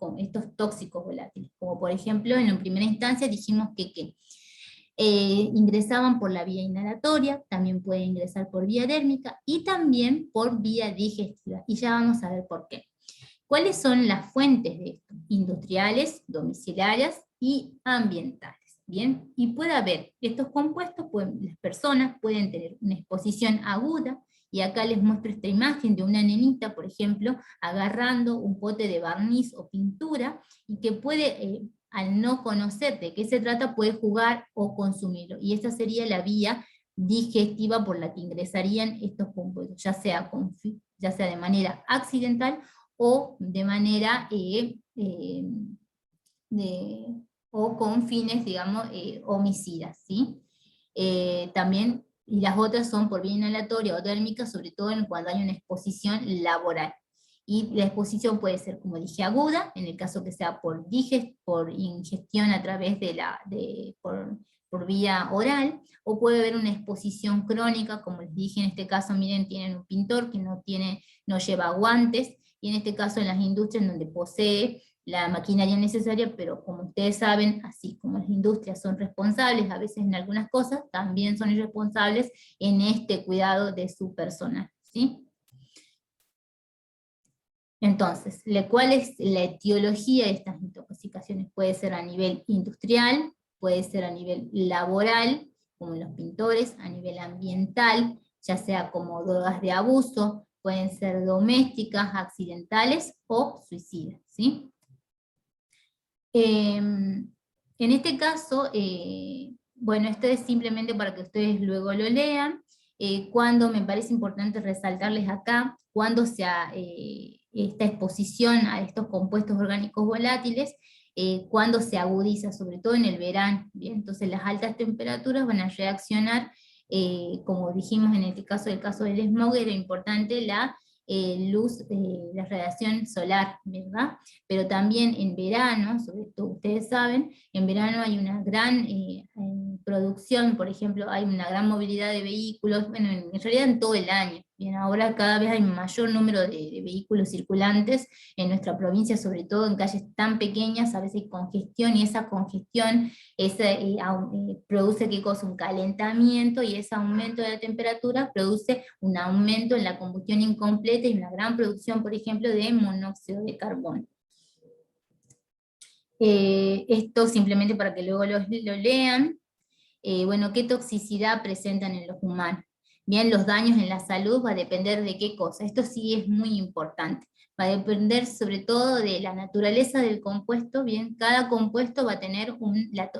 tóxicos volátiles? Como por ejemplo, en la primera instancia dijimos que ingresaban por la vía inhalatoria, también pueden ingresar por vía dérmica y también por vía digestiva, y ya vamos a ver por qué. ¿Cuáles son las fuentes de esto? Industriales, domiciliarias y ambientales. Bien, y puede haber estos compuestos, las personas pueden tener una exposición aguda, y acá les muestro esta imagen de una nenita, por ejemplo, agarrando un pote de barniz o pintura, y que puede, al no conocer de qué se trata, puede jugar o consumirlo, y esta sería la vía digestiva por la que ingresarían estos compuestos, ya sea de manera accidental o de manera o con fines, digamos, homicidas, ¿sí? También, y las otras son por vía inhalatoria o térmica, sobre todo cuando hay una exposición laboral. Y la exposición puede ser, como dije, aguda, en el caso que sea por ingestión a través por vía oral, o puede haber una exposición crónica, como les dije, en este caso, miren, tienen un pintor que no lleva guantes, y en este caso en las industrias donde posee la maquinaria necesaria, pero como ustedes saben, así como las industrias son responsables a veces en algunas cosas, también son irresponsables en este cuidado de su personal, ¿sí? Entonces, ¿cuál es la etiología de estas intoxicaciones? Puede ser a nivel industrial, puede ser a nivel laboral, como en los pintores, a nivel ambiental, ya sea como drogas de abuso, pueden ser domésticas, accidentales o suicidas, ¿sí? En este caso, bueno, esto es simplemente para que ustedes luego lo lean. Cuando me parece importante resaltarles acá, cuando esta exposición a estos compuestos orgánicos volátiles, cuando se agudiza, sobre todo en el verano, ¿bien? Entonces las altas temperaturas van a reaccionar, como dijimos en este caso, el caso del smog, era importante luz, la radiación solar, ¿verdad? Pero también en verano, sobre todo ustedes saben, en verano hay una gran producción, por ejemplo, hay una gran movilidad de vehículos, bueno, en realidad en todo el año. Bien, ahora cada vez hay mayor número de vehículos circulantes en nuestra provincia, sobre todo en calles tan pequeñas, a veces hay congestión, y esa congestión produce ¿qué cosa? Un calentamiento, y ese aumento de la temperatura produce un aumento en la combustión incompleta y una gran producción, por ejemplo, de monóxido de carbono. Esto simplemente para que luego lo lean. Bueno, ¿qué toxicidad presentan en los humanos? Bien, los daños en la salud va a depender de qué cosa. Esto sí es muy importante. Va a depender sobre todo de la naturaleza del compuesto. Bien, cada compuesto va a tener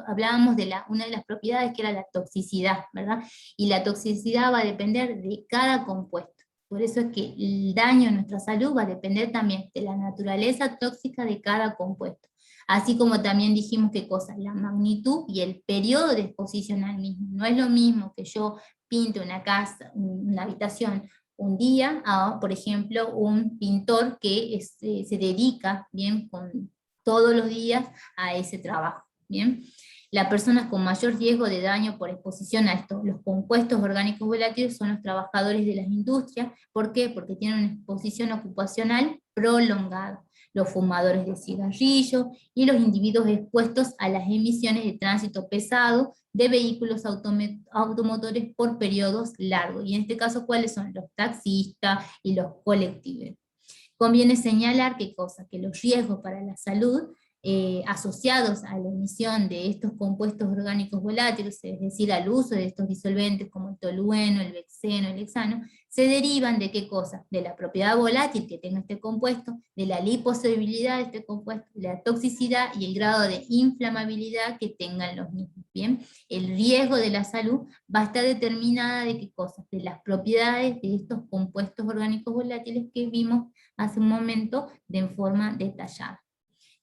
hablábamos de una de las propiedades que era la toxicidad, ¿verdad? Y la toxicidad va a depender de cada compuesto. Por eso es que el daño en nuestra salud va a depender también de la naturaleza tóxica de cada compuesto. Así como también dijimos qué cosa, la magnitud y el periodo de exposición al mismo. No es lo mismo que yo pinte una casa, una habitación un día, a, por ejemplo, un pintor que se dedica, bien, todos los días a ese trabajo, bien. Las personas con mayor riesgo de daño por exposición a estos, los compuestos orgánicos volátiles, son los trabajadores de las industrias. ¿Por qué? Porque tienen una exposición ocupacional prolongada, los fumadores de cigarrillo y los individuos expuestos a las emisiones de tránsito pesado de vehículos automotores por periodos largos. Y en este caso, ¿cuáles son? Los taxistas y los colectivos. Conviene señalar que los riesgos para la salud asociados a la emisión de estos compuestos orgánicos volátiles, es decir, al uso de estos disolventes como el tolueno, el bexeno, el hexano, se derivan de qué cosa? De la propiedad volátil que tenga este compuesto, de la liposolubilidad de este compuesto, de la toxicidad y el grado de inflamabilidad que tengan los mismos. Bien, el riesgo de la salud va a estar determinada de qué cosas, de las propiedades de estos compuestos orgánicos volátiles que vimos hace un momento de forma detallada.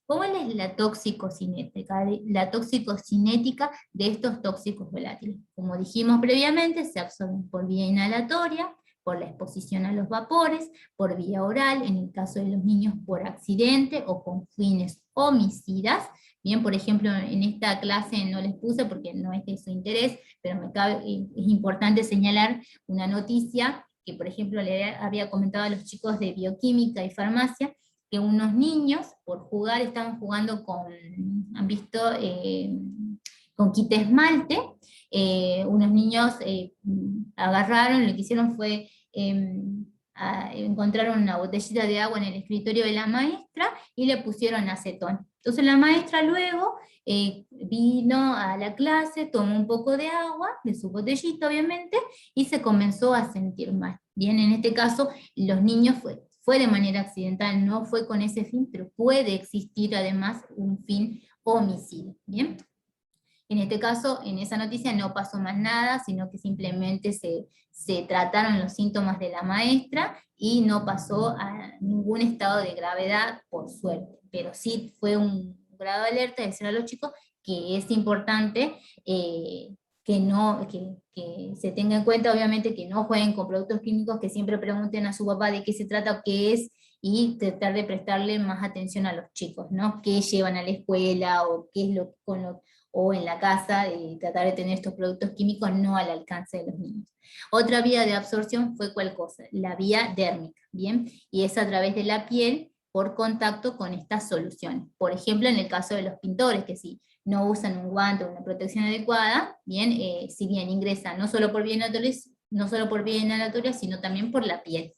¿Cuál es la toxicocinética? La toxicocinética de estos tóxicos volátiles. Como dijimos previamente, se absorben por vía inhalatoria, por la exposición a los vapores, por vía oral, en el caso de los niños por accidente o con fines homicidas. Bien, por ejemplo, en esta clase no les puse porque no es de su interés, pero es importante señalar una noticia que, por ejemplo, le había comentado a los chicos de bioquímica y farmacia, que unos niños, por jugar, estaban jugando con, ¿han visto? Con kit de esmalte. Unos niños agarraron, lo que hicieron fue encontraron una botellita de agua en el escritorio de la maestra y le pusieron acetón. Entonces la maestra luego vino a la clase, tomó un poco de agua, de su botellita obviamente, y se comenzó a sentir mal. Bien, en este caso los niños fue de manera accidental, no fue con ese fin, pero puede existir además un fin homicida. Bien. En este caso, en esa noticia no pasó más nada, sino que simplemente se trataron los síntomas de la maestra y no pasó a ningún estado de gravedad, por suerte. Pero sí fue un grado de alerta de decir a los chicos que es importante que se tenga en cuenta, obviamente, que no jueguen con productos químicos, que siempre pregunten a su papá de qué se trata o qué es, y tratar de prestarle más atención a los chicos, ¿no? ¿Qué llevan a la escuela o qué es o en la casa, tratar de tener estos productos químicos no al alcance de los niños. Otra vía de absorción fue ¿cuál cosa? La vía dérmica, ¿bien? Y es a través de la piel por contacto con estas soluciones. Por ejemplo, en el caso de los pintores, que si no usan un guante o una protección adecuada, bien, si bien ingresa no solo por vía inhalatoria, sino también por la piel.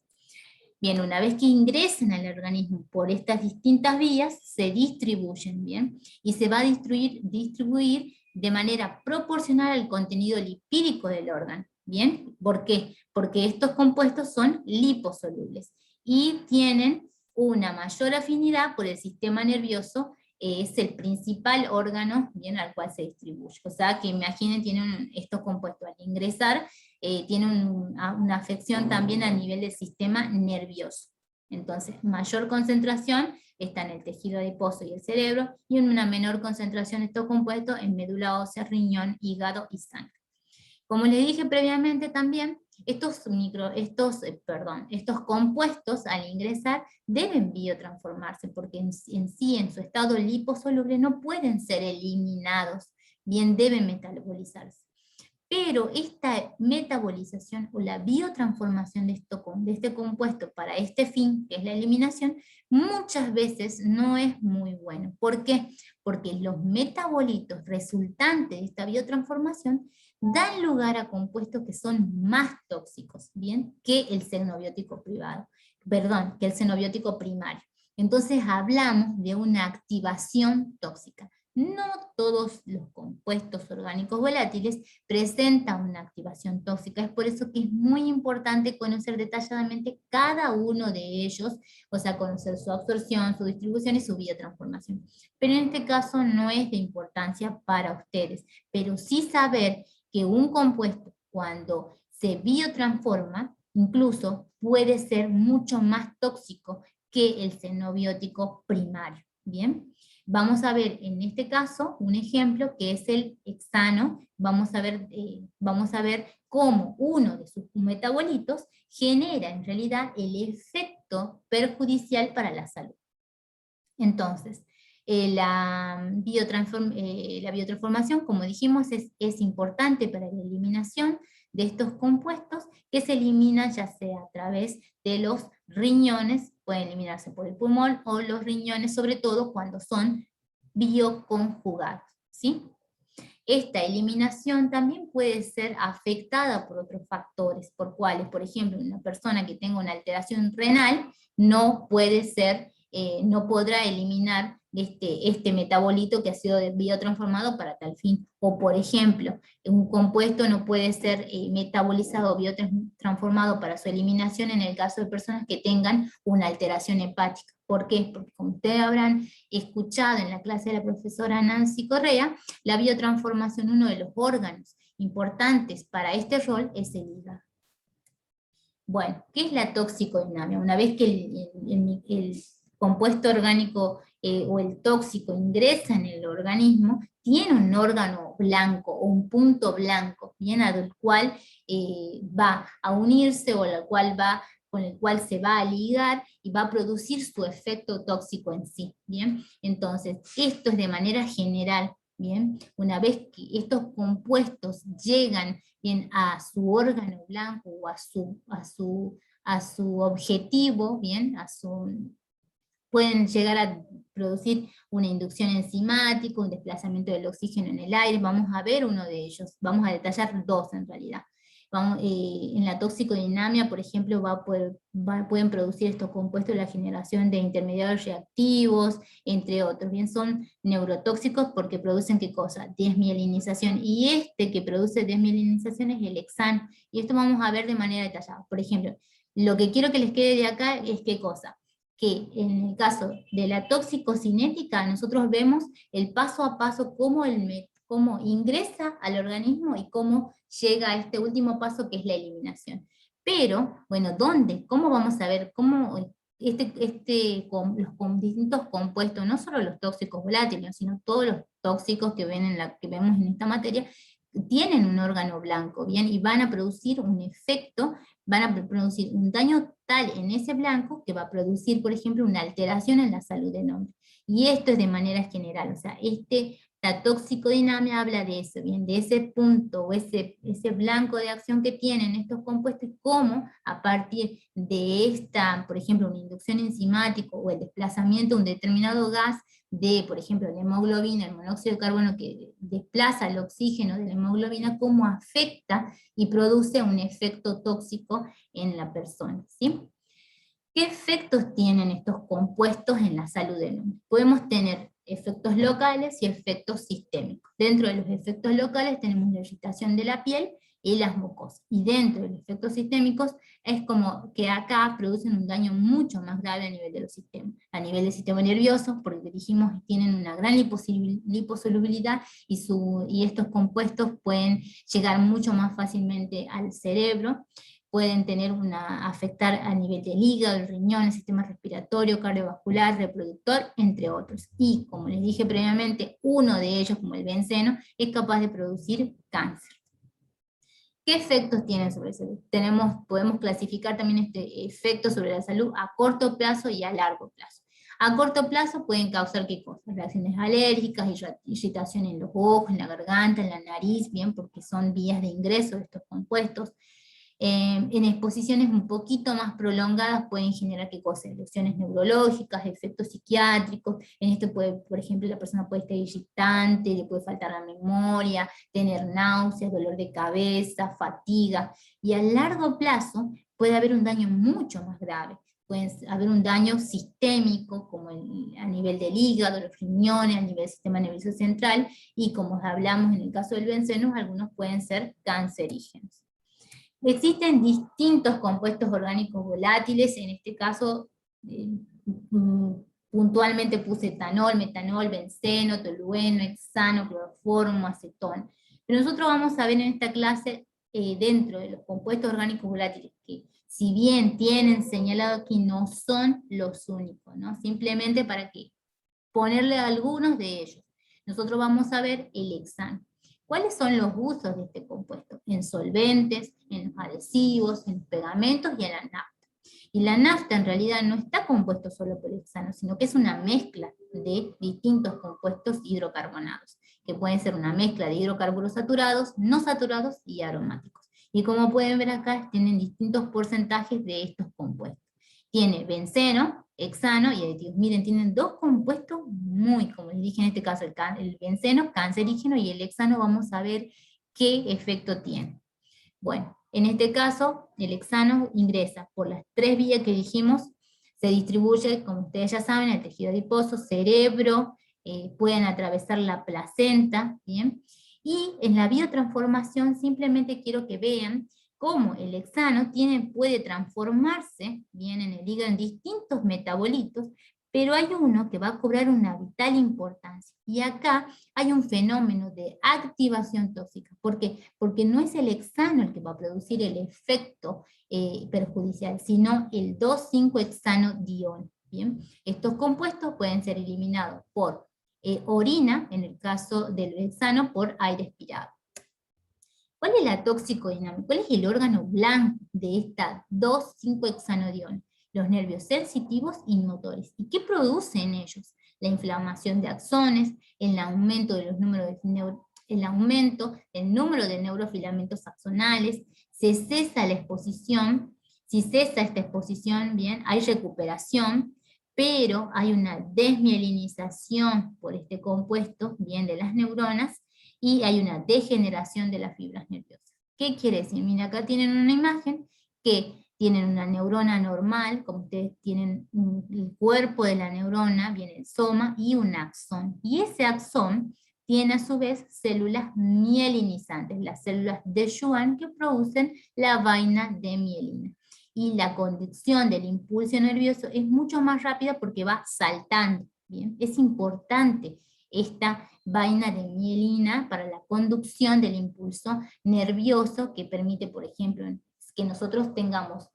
Bien, una vez que ingresan al organismo por estas distintas vías, se distribuyen, ¿bien? Y se va a distribuir de manera proporcional al contenido lipídico del órgano, ¿bien? ¿Por qué? Porque estos compuestos son liposolubles y tienen una mayor afinidad por el sistema nervioso, es el principal órgano, bien, al cual se distribuye. O sea, que imaginen, tienen estos compuestos al ingresar, tiene una afección también a nivel del sistema nervioso. Entonces, mayor concentración está en el tejido adiposo y el cerebro, y en una menor concentración de estos compuestos en médula ósea, riñón, hígado y sangre. Como les dije previamente también, estos compuestos al ingresar deben biotransformarse, porque en sí, en su estado liposoluble, no pueden ser eliminados, bien deben metabolizarse. Pero esta metabolización o la biotransformación de este compuesto para este fin, que es la eliminación, muchas veces no es muy bueno. ¿Por qué? Porque los metabolitos resultantes de esta biotransformación dan lugar a compuestos que son más tóxicos, ¿bien? Que el xenobiótico que el xenobiótico primario. Entonces hablamos de una activación tóxica. No todos los compuestos orgánicos volátiles presentan una activación tóxica, es por eso que es muy importante conocer detalladamente cada uno de ellos, o sea, conocer su absorción, su distribución y su biotransformación. Pero en este caso no es de importancia para ustedes, pero sí saber que un compuesto, cuando se biotransforma, incluso puede ser mucho más tóxico que el xenobiótico primario, ¿bien? Vamos a ver en este caso un ejemplo que es el hexano. Vamos a ver cómo uno de sus metabolitos genera en realidad el efecto perjudicial para la salud. Entonces, la biotransformación, como dijimos, es importante para la eliminación de estos compuestos que se eliminan ya sea a través de los riñones, pueden eliminarse por el pulmón o los riñones, sobre todo cuando son bioconjugados, ¿sí? Esta eliminación también puede ser afectada por otros factores, por cuales, por ejemplo, una persona que tenga una alteración renal no podrá eliminar este metabolito que ha sido biotransformado para tal fin. O por ejemplo, un compuesto no puede ser metabolizado o biotransformado para su eliminación en el caso de personas que tengan una alteración hepática. ¿Por qué? Porque como ustedes habrán escuchado en la clase de la profesora Nancy Correa, la biotransformación, uno de los órganos importantes para este rol es el hígado. Bueno, ¿qué es la toxicodinamia? Una vez que el compuesto orgánico o el tóxico ingresa en el organismo, tiene un órgano blanco o un punto blanco, bien, al cual va a unirse o con el cual se va a ligar y va a producir su efecto tóxico en sí, bien. Entonces, esto es de manera general, bien. Una vez que estos compuestos llegan bien a su órgano blanco o a su objetivo, bien, pueden llegar a producir una inducción enzimática, un desplazamiento del oxígeno en el aire. Vamos a ver uno de ellos, vamos a detallar dos en realidad. En la toxicodinamia, por ejemplo, pueden producir estos compuestos la generación de intermediarios reactivos, entre otros. Bien, son neurotóxicos porque producen ¿qué cosa? Desmielinización. Y este que produce desmielinización es el hexano. Y esto vamos a ver de manera detallada. Por ejemplo, lo que quiero que les quede de acá es ¿qué cosa? Que en el caso de la toxicocinética, nosotros vemos el paso a paso cómo ingresa al organismo y cómo llega a este último paso que es la eliminación. Pero, bueno, ¿dónde? ¿Cómo vamos a ver cómo los distintos compuestos, no solo los tóxicos volátiles, sino todos los tóxicos que vemos en esta materia, tienen un órgano blanco, ¿bien? Y van a producir un efecto, van a producir un daño tal en ese blanco que va a producir, por ejemplo, una alteración en la salud del hombre. Y esto es de manera general, o sea, la toxicodinamia habla de eso, bien, de ese punto o ese blanco de acción que tienen estos compuestos, cómo a partir de esta, por ejemplo, una inducción enzimática o el desplazamiento de un determinado gas, por ejemplo, la hemoglobina, el monóxido de carbono que desplaza el oxígeno de la hemoglobina, cómo afecta y produce un efecto tóxico en la persona, ¿sí? ¿Qué efectos tienen estos compuestos en la salud del hombre? Podemos tener efectos locales y efectos sistémicos. Dentro de los efectos locales tenemos la irritación de la piel y las mucosas. Y dentro de los efectos sistémicos es como que acá producen un daño mucho más grave a nivel de los sistemas. A nivel del sistema nervioso, porque dijimos que tienen una gran liposolubilidad y estos compuestos pueden llegar mucho más fácilmente al cerebro. Pueden afectar a nivel del hígado, el riñón, el sistema respiratorio, cardiovascular, reproductor, entre otros. Y como les dije previamente, uno de ellos, como el benceno, es capaz de producir cáncer. ¿Qué efectos tiene sobre la salud? Podemos clasificar también este efecto sobre la salud a corto plazo y a largo plazo. A corto plazo pueden causar ¿qué cosas? Reacciones alérgicas, irritación en los ojos, en la garganta, en la nariz, bien, porque son vías de ingreso de estos compuestos. En exposiciones un poquito más prolongadas pueden generar ¿qué cosas? Lesiones neurológicas, efectos psiquiátricos. En esto puede, por ejemplo, la persona puede estar irritante, le puede faltar la memoria, tener náuseas, dolor de cabeza, fatiga, y a largo plazo puede haber un daño mucho más grave. Puede haber un daño sistémico, como a nivel del hígado, los riñones, a nivel del sistema nervioso central, y como hablamos en el caso del benceno, algunos pueden ser cancerígenos. Existen distintos compuestos orgánicos volátiles, en este caso puntualmente puse etanol, metanol, benceno, tolueno, hexano, cloroformo, acetón. Pero nosotros vamos a ver en esta clase, dentro de los compuestos orgánicos volátiles, que si bien tienen señalado que no son los únicos, ¿no? Simplemente para que ponerle algunos de ellos. Nosotros vamos a ver el hexano. ¿Cuáles son los usos de este compuesto? En solventes, en los adhesivos, en los pegamentos y en la nafta. Y la nafta en realidad no está compuesto solo por hexano, sino que es una mezcla de distintos compuestos hidrocarbonados, que pueden ser una mezcla de hidrocarburos saturados, no saturados y aromáticos. Y como pueden ver acá, tienen distintos porcentajes de estos compuestos. Tiene benceno, hexano y aditivos. Miren, tienen dos compuestos muy, como les dije en este caso, el benceno cancerígeno, y el hexano vamos a ver qué efecto tiene. Bueno, en este caso, el hexano ingresa por las tres vías que dijimos, se distribuye, como ustedes ya saben, el tejido adiposo, cerebro, pueden atravesar la placenta, ¿bien? Y en la biotransformación simplemente quiero que vean cómo el hexano puede transformarse, bien, en el hígado en distintos metabolitos, pero hay uno que va a cobrar una vital importancia. Y acá hay un fenómeno de activación tóxica. ¿Por qué? Porque no es el hexano el que va a producir el efecto perjudicial, sino el 2,5-hexanodiol. ¿Bien? Estos compuestos pueden ser eliminados por orina, en el caso del hexano, por aire expirado. ¿Cuál es la toxicodinámica? ¿Cuál es el órgano blanco de esta 2,5-hexanodiol? Los nervios sensitivos y motores. ¿Y qué producen ellos? La inflamación de axones, el aumento de los números el número de neurofilamentos axonales, se cesa la exposición. Si cesa esta exposición, bien, hay recuperación, pero hay una desmielinización por este compuesto, bien, de las neuronas, y hay una degeneración de las fibras nerviosas. ¿Qué quiere decir? Mira, acá tienen una imagen que tienen una neurona normal, como ustedes tienen el cuerpo de la neurona, viene el soma y un axón. Y ese axón tiene a su vez células mielinizantes, las células de Schwann que producen la vaina de mielina. Y la conducción del impulso nervioso es mucho más rápida porque va saltando. ¿Bien? Es importante esta vaina de mielina para la conducción del impulso nervioso que permite, por ejemplo, que nosotros tengamos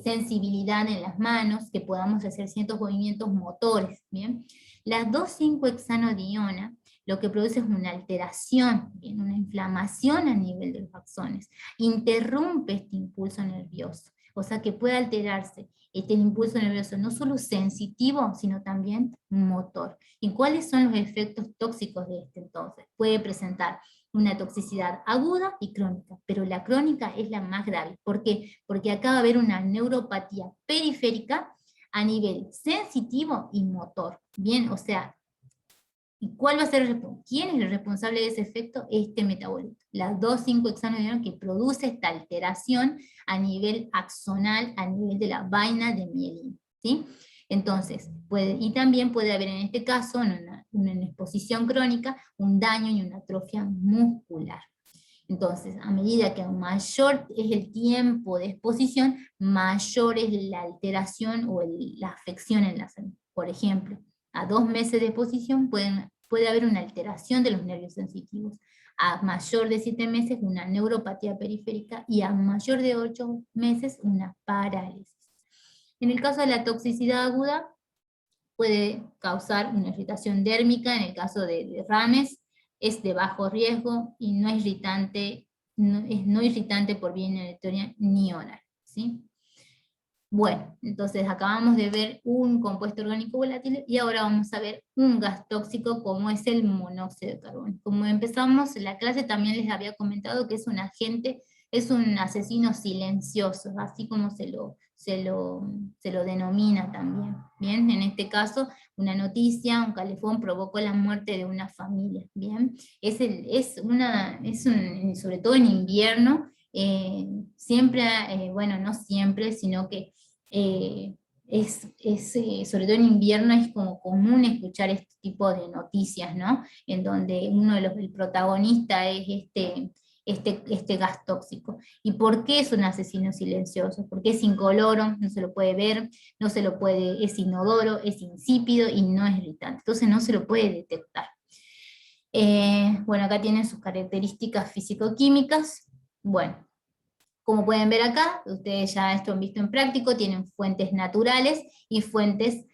sensibilidad en las manos, que podamos hacer ciertos movimientos motores. ¿Bien? La 2,5-hexanodiona lo que produce es una alteración, ¿bien? Una inflamación a nivel de los axones, interrumpe este impulso nervioso, o sea que puede alterarse el impulso nervioso no solo sensitivo, sino también motor. ¿Y cuáles son los efectos tóxicos de este entonces? Puede presentar una toxicidad aguda y crónica, pero la crónica es la más grave. ¿Por qué? Porque acá va a haber una neuropatía periférica a nivel sensitivo y motor. Bien, o sea, ¿y cuál va a ser quién es el responsable de ese efecto? Este metabolito, la 2,5-hexanodiol, que produce esta alteración a nivel axonal, a nivel de la vaina de mielina, ¿sí? Entonces, y también puede haber en este caso, en una exposición crónica, un daño y una atrofia muscular. Entonces, a medida que mayor es el tiempo de exposición, mayor es la alteración o la afección en la salud. Por ejemplo, a 2 meses de exposición puede haber una alteración de los nervios sensitivos. A mayor de 7 meses, una neuropatía periférica, y a mayor de 8 meses, una parálisis. En el caso de la toxicidad aguda, puede causar una irritación dérmica. En el caso de derrames, es de bajo riesgo y no es irritante es no irritante por vía inhalatoria ni oral, ¿sí? Bueno, entonces acabamos de ver un compuesto orgánico volátil y ahora vamos a ver un gas tóxico como es el monóxido de carbono. Como empezamos la clase también les había comentado que es un agente, es un asesino silencioso, así como se lo denomina también. Bien, en este caso una noticia, un calefón provocó la muerte de una familia. Bien, sobre todo en invierno, siempre, bueno, no siempre, sino que eh, sobre todo en invierno es como común escuchar este tipo de noticias, ¿no? En donde el protagonista es este gas tóxico. ¿Y por qué es un asesino silencioso? Porque es incoloro, no se lo puede ver, no se lo puede, es inodoro, es insípido y no es irritante. Entonces no se lo puede detectar. Bueno, acá tienen sus características físico-químicas. Bueno, como pueden ver acá, ustedes ya esto han visto en práctico, tienen fuentes naturales y fuentes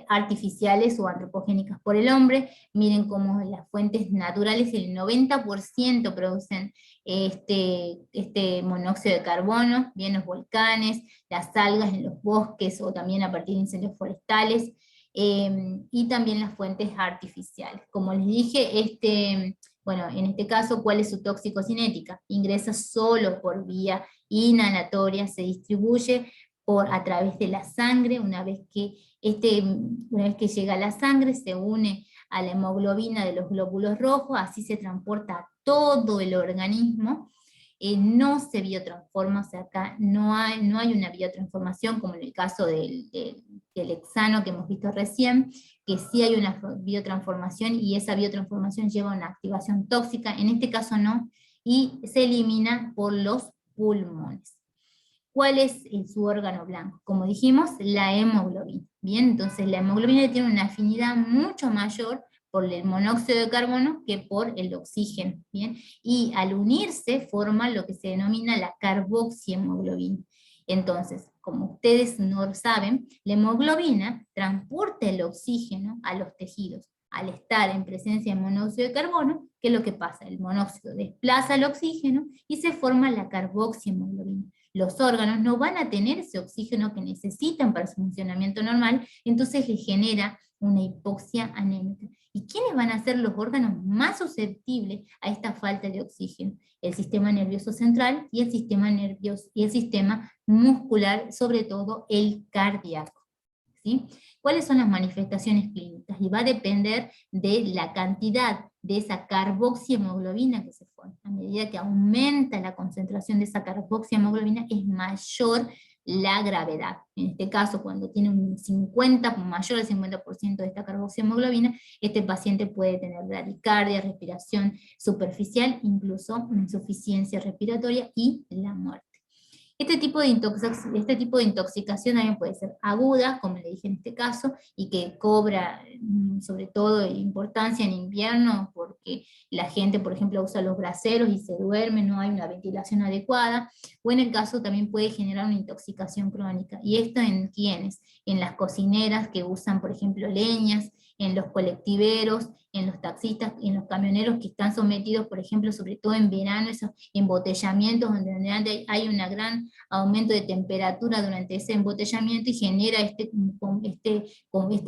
artificiales o antropogénicas por el hombre. Miren cómo las fuentes naturales, el 90% producen este monóxido de carbono, bien los volcanes, las algas en los bosques o también a partir de incendios forestales, y también las fuentes artificiales. Como les dije, bueno, en este caso, ¿cuál es su toxicocinética? Ingresa solo por vía inhalatoria, se distribuye a través de la sangre, una vez que llega a la sangre, se une a la hemoglobina de los glóbulos rojos, así se transporta a todo el organismo, no se biotransforma, o sea, acá no hay una biotransformación como en el caso del hexano que hemos visto recién, que sí hay una biotransformación y esa biotransformación lleva a una activación tóxica, en este caso no, y se elimina por los pulmones. ¿Cuál es su órgano blanco? Como dijimos, la hemoglobina. Bien, entonces la hemoglobina tiene una afinidad mucho mayor por el monóxido de carbono que por el oxígeno. Bien, y al unirse forma lo que se denomina la carboxihemoglobina. Entonces, como ustedes no saben, la hemoglobina transporta el oxígeno a los tejidos. Al estar en presencia de monóxido de carbono, ¿qué es lo que pasa? El monóxido desplaza el oxígeno y se forma la carboxihemoglobina. Los órganos no van a tener ese oxígeno que necesitan para su funcionamiento normal, entonces les genera una hipoxia anémica. ¿Y quiénes van a ser los órganos más susceptibles a esta falta de oxígeno? El sistema nervioso central y el sistema nervioso y el sistema muscular, sobre todo el cardíaco. ¿Sí? ¿Cuáles son las manifestaciones clínicas? Y va a depender de la cantidad de esa carboxihemoglobina que se forma. A medida que aumenta la concentración de esa carboxihemoglobina, es mayor la gravedad. En este caso, cuando tiene mayor al 50% de esta carboxihemoglobina, este paciente puede tener bradicardia, respiración superficial, incluso insuficiencia respiratoria y la muerte. Este tipo de intoxicación también puede ser aguda, como le dije en este caso, y que cobra sobre todo importancia en invierno, porque la gente, por ejemplo, usa los braseros y se duerme, no hay una ventilación adecuada, o en el caso también puede generar una intoxicación crónica. ¿Y esto en quiénes? En las cocineras que usan, por ejemplo, leñas, en los colectiveros, en los taxistas, en los camioneros que están sometidos, por ejemplo, sobre todo en verano, esos embotellamientos donde hay un gran aumento de temperatura durante ese embotellamiento y genera este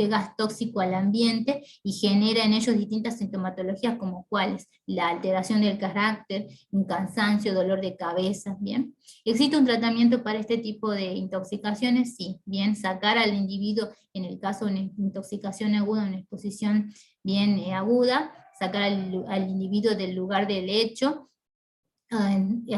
gas tóxico al ambiente y genera en ellos distintas sintomatologías como cuáles, la alteración del carácter, un cansancio, dolor de cabeza, ¿bien? ¿Existe un tratamiento para este tipo de intoxicaciones? Sí, bien, sacar al individuo, en el caso de una intoxicación aguda, una exposición bien aguda, sacar al individuo del lugar del hecho,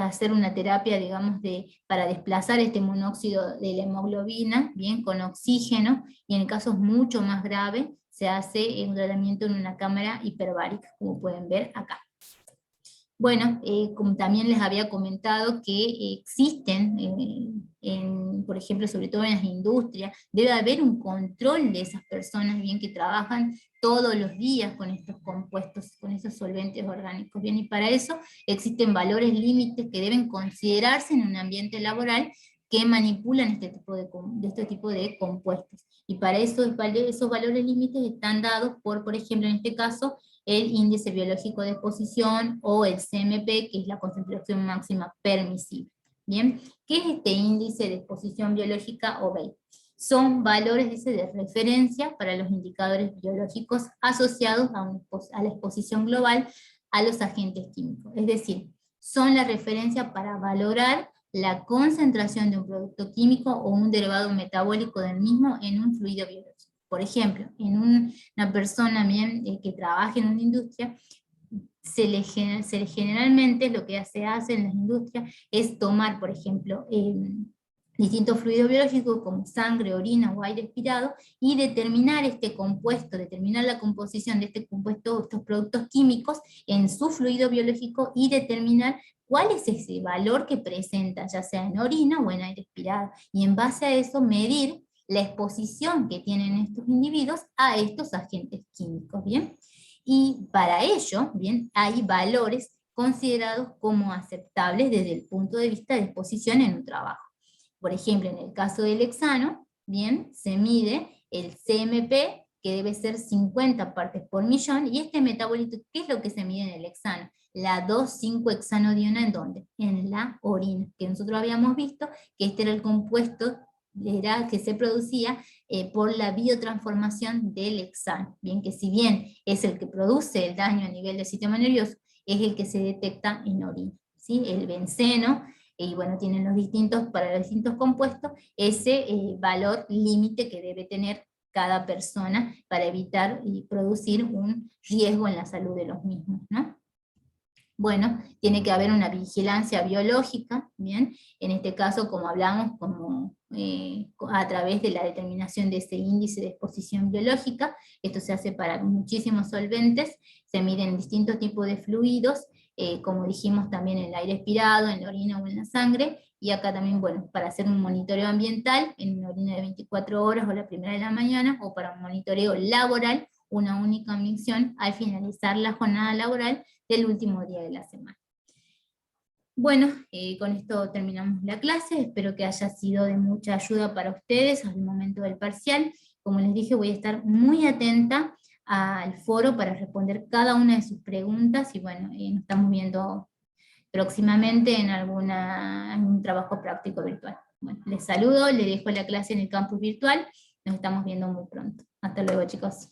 hacer una terapia, digamos, para desplazar este monóxido de la hemoglobina, bien, con oxígeno, y en casos mucho más graves, se hace un tratamiento en una cámara hiperbárica, como pueden ver acá. Bueno, como también les había comentado que existen, por ejemplo, sobre todo en las industrias, debe haber un control de esas personas bien que trabajan todos los días con estos compuestos, con esos solventes orgánicos. Bien, y para eso existen valores límites que deben considerarse en un ambiente laboral que manipulan este tipo de compuestos. Y para eso esos valores límites están dados por ejemplo, en este caso, el índice biológico de exposición o el CMP, que es la concentración máxima permisible. Bien, ¿qué es este índice de exposición biológica o BEI? Son valores, dice, de referencia para los indicadores biológicos asociados a la exposición global a los agentes químicos. Es decir, son la referencia para valorar la concentración de un producto químico o un derivado metabólico del mismo en un fluido biológico. Por ejemplo, en una persona bien, que trabaje en una industria, generalmente lo que se hace en las industrias es tomar, por ejemplo, distintos fluidos biológicos como sangre, orina o aire expirado, y determinar este compuesto, determinar la composición de este compuesto, estos productos químicos en su fluido biológico, y determinar cuál es ese valor que presenta, ya sea en orina o en aire expirado, y en base a eso medir la exposición que tienen estos individuos a estos agentes químicos, ¿bien? Y para ello, bien, hay valores considerados como aceptables desde el punto de vista de exposición en un trabajo. Por ejemplo, en el caso del hexano, bien, se mide el CMP, que debe ser 50 partes por millón, y este metabolito, ¿qué es lo que se mide en el hexano? La 2,5-hexanodiona, ¿en dónde? En la orina, que nosotros habíamos visto que este era el compuesto que se producía por la biotransformación del hexano. Bien, que si bien es el que produce el daño a nivel del sistema nervioso, es el que se detecta en orina, ¿sí? El benceno, y bueno, tienen para los distintos compuestos, ese valor límite que debe tener cada persona para evitar y producir un riesgo en la salud de los mismos, ¿no? Bueno, tiene que haber una vigilancia biológica, ¿bien? En este caso, como hablamos, a través de la determinación de ese índice de exposición biológica. Esto se hace para muchísimos solventes, se miden distintos tipos de fluidos, como dijimos también en el aire expirado, en la orina o en la sangre, y acá también, bueno, para hacer un monitoreo ambiental, en una orina de 24 horas o la primera de la mañana, o para un monitoreo laboral, una única misión al finalizar la jornada laboral del último día de la semana. Bueno, con esto terminamos la clase, espero que haya sido de mucha ayuda para ustedes al momento del parcial. Como les dije, voy a estar muy atenta al foro para responder cada una de sus preguntas, y bueno, nos estamos viendo próximamente en algún trabajo práctico virtual. Bueno, les saludo, les dejo la clase en el campus virtual, nos estamos viendo muy pronto. Hasta luego, chicos.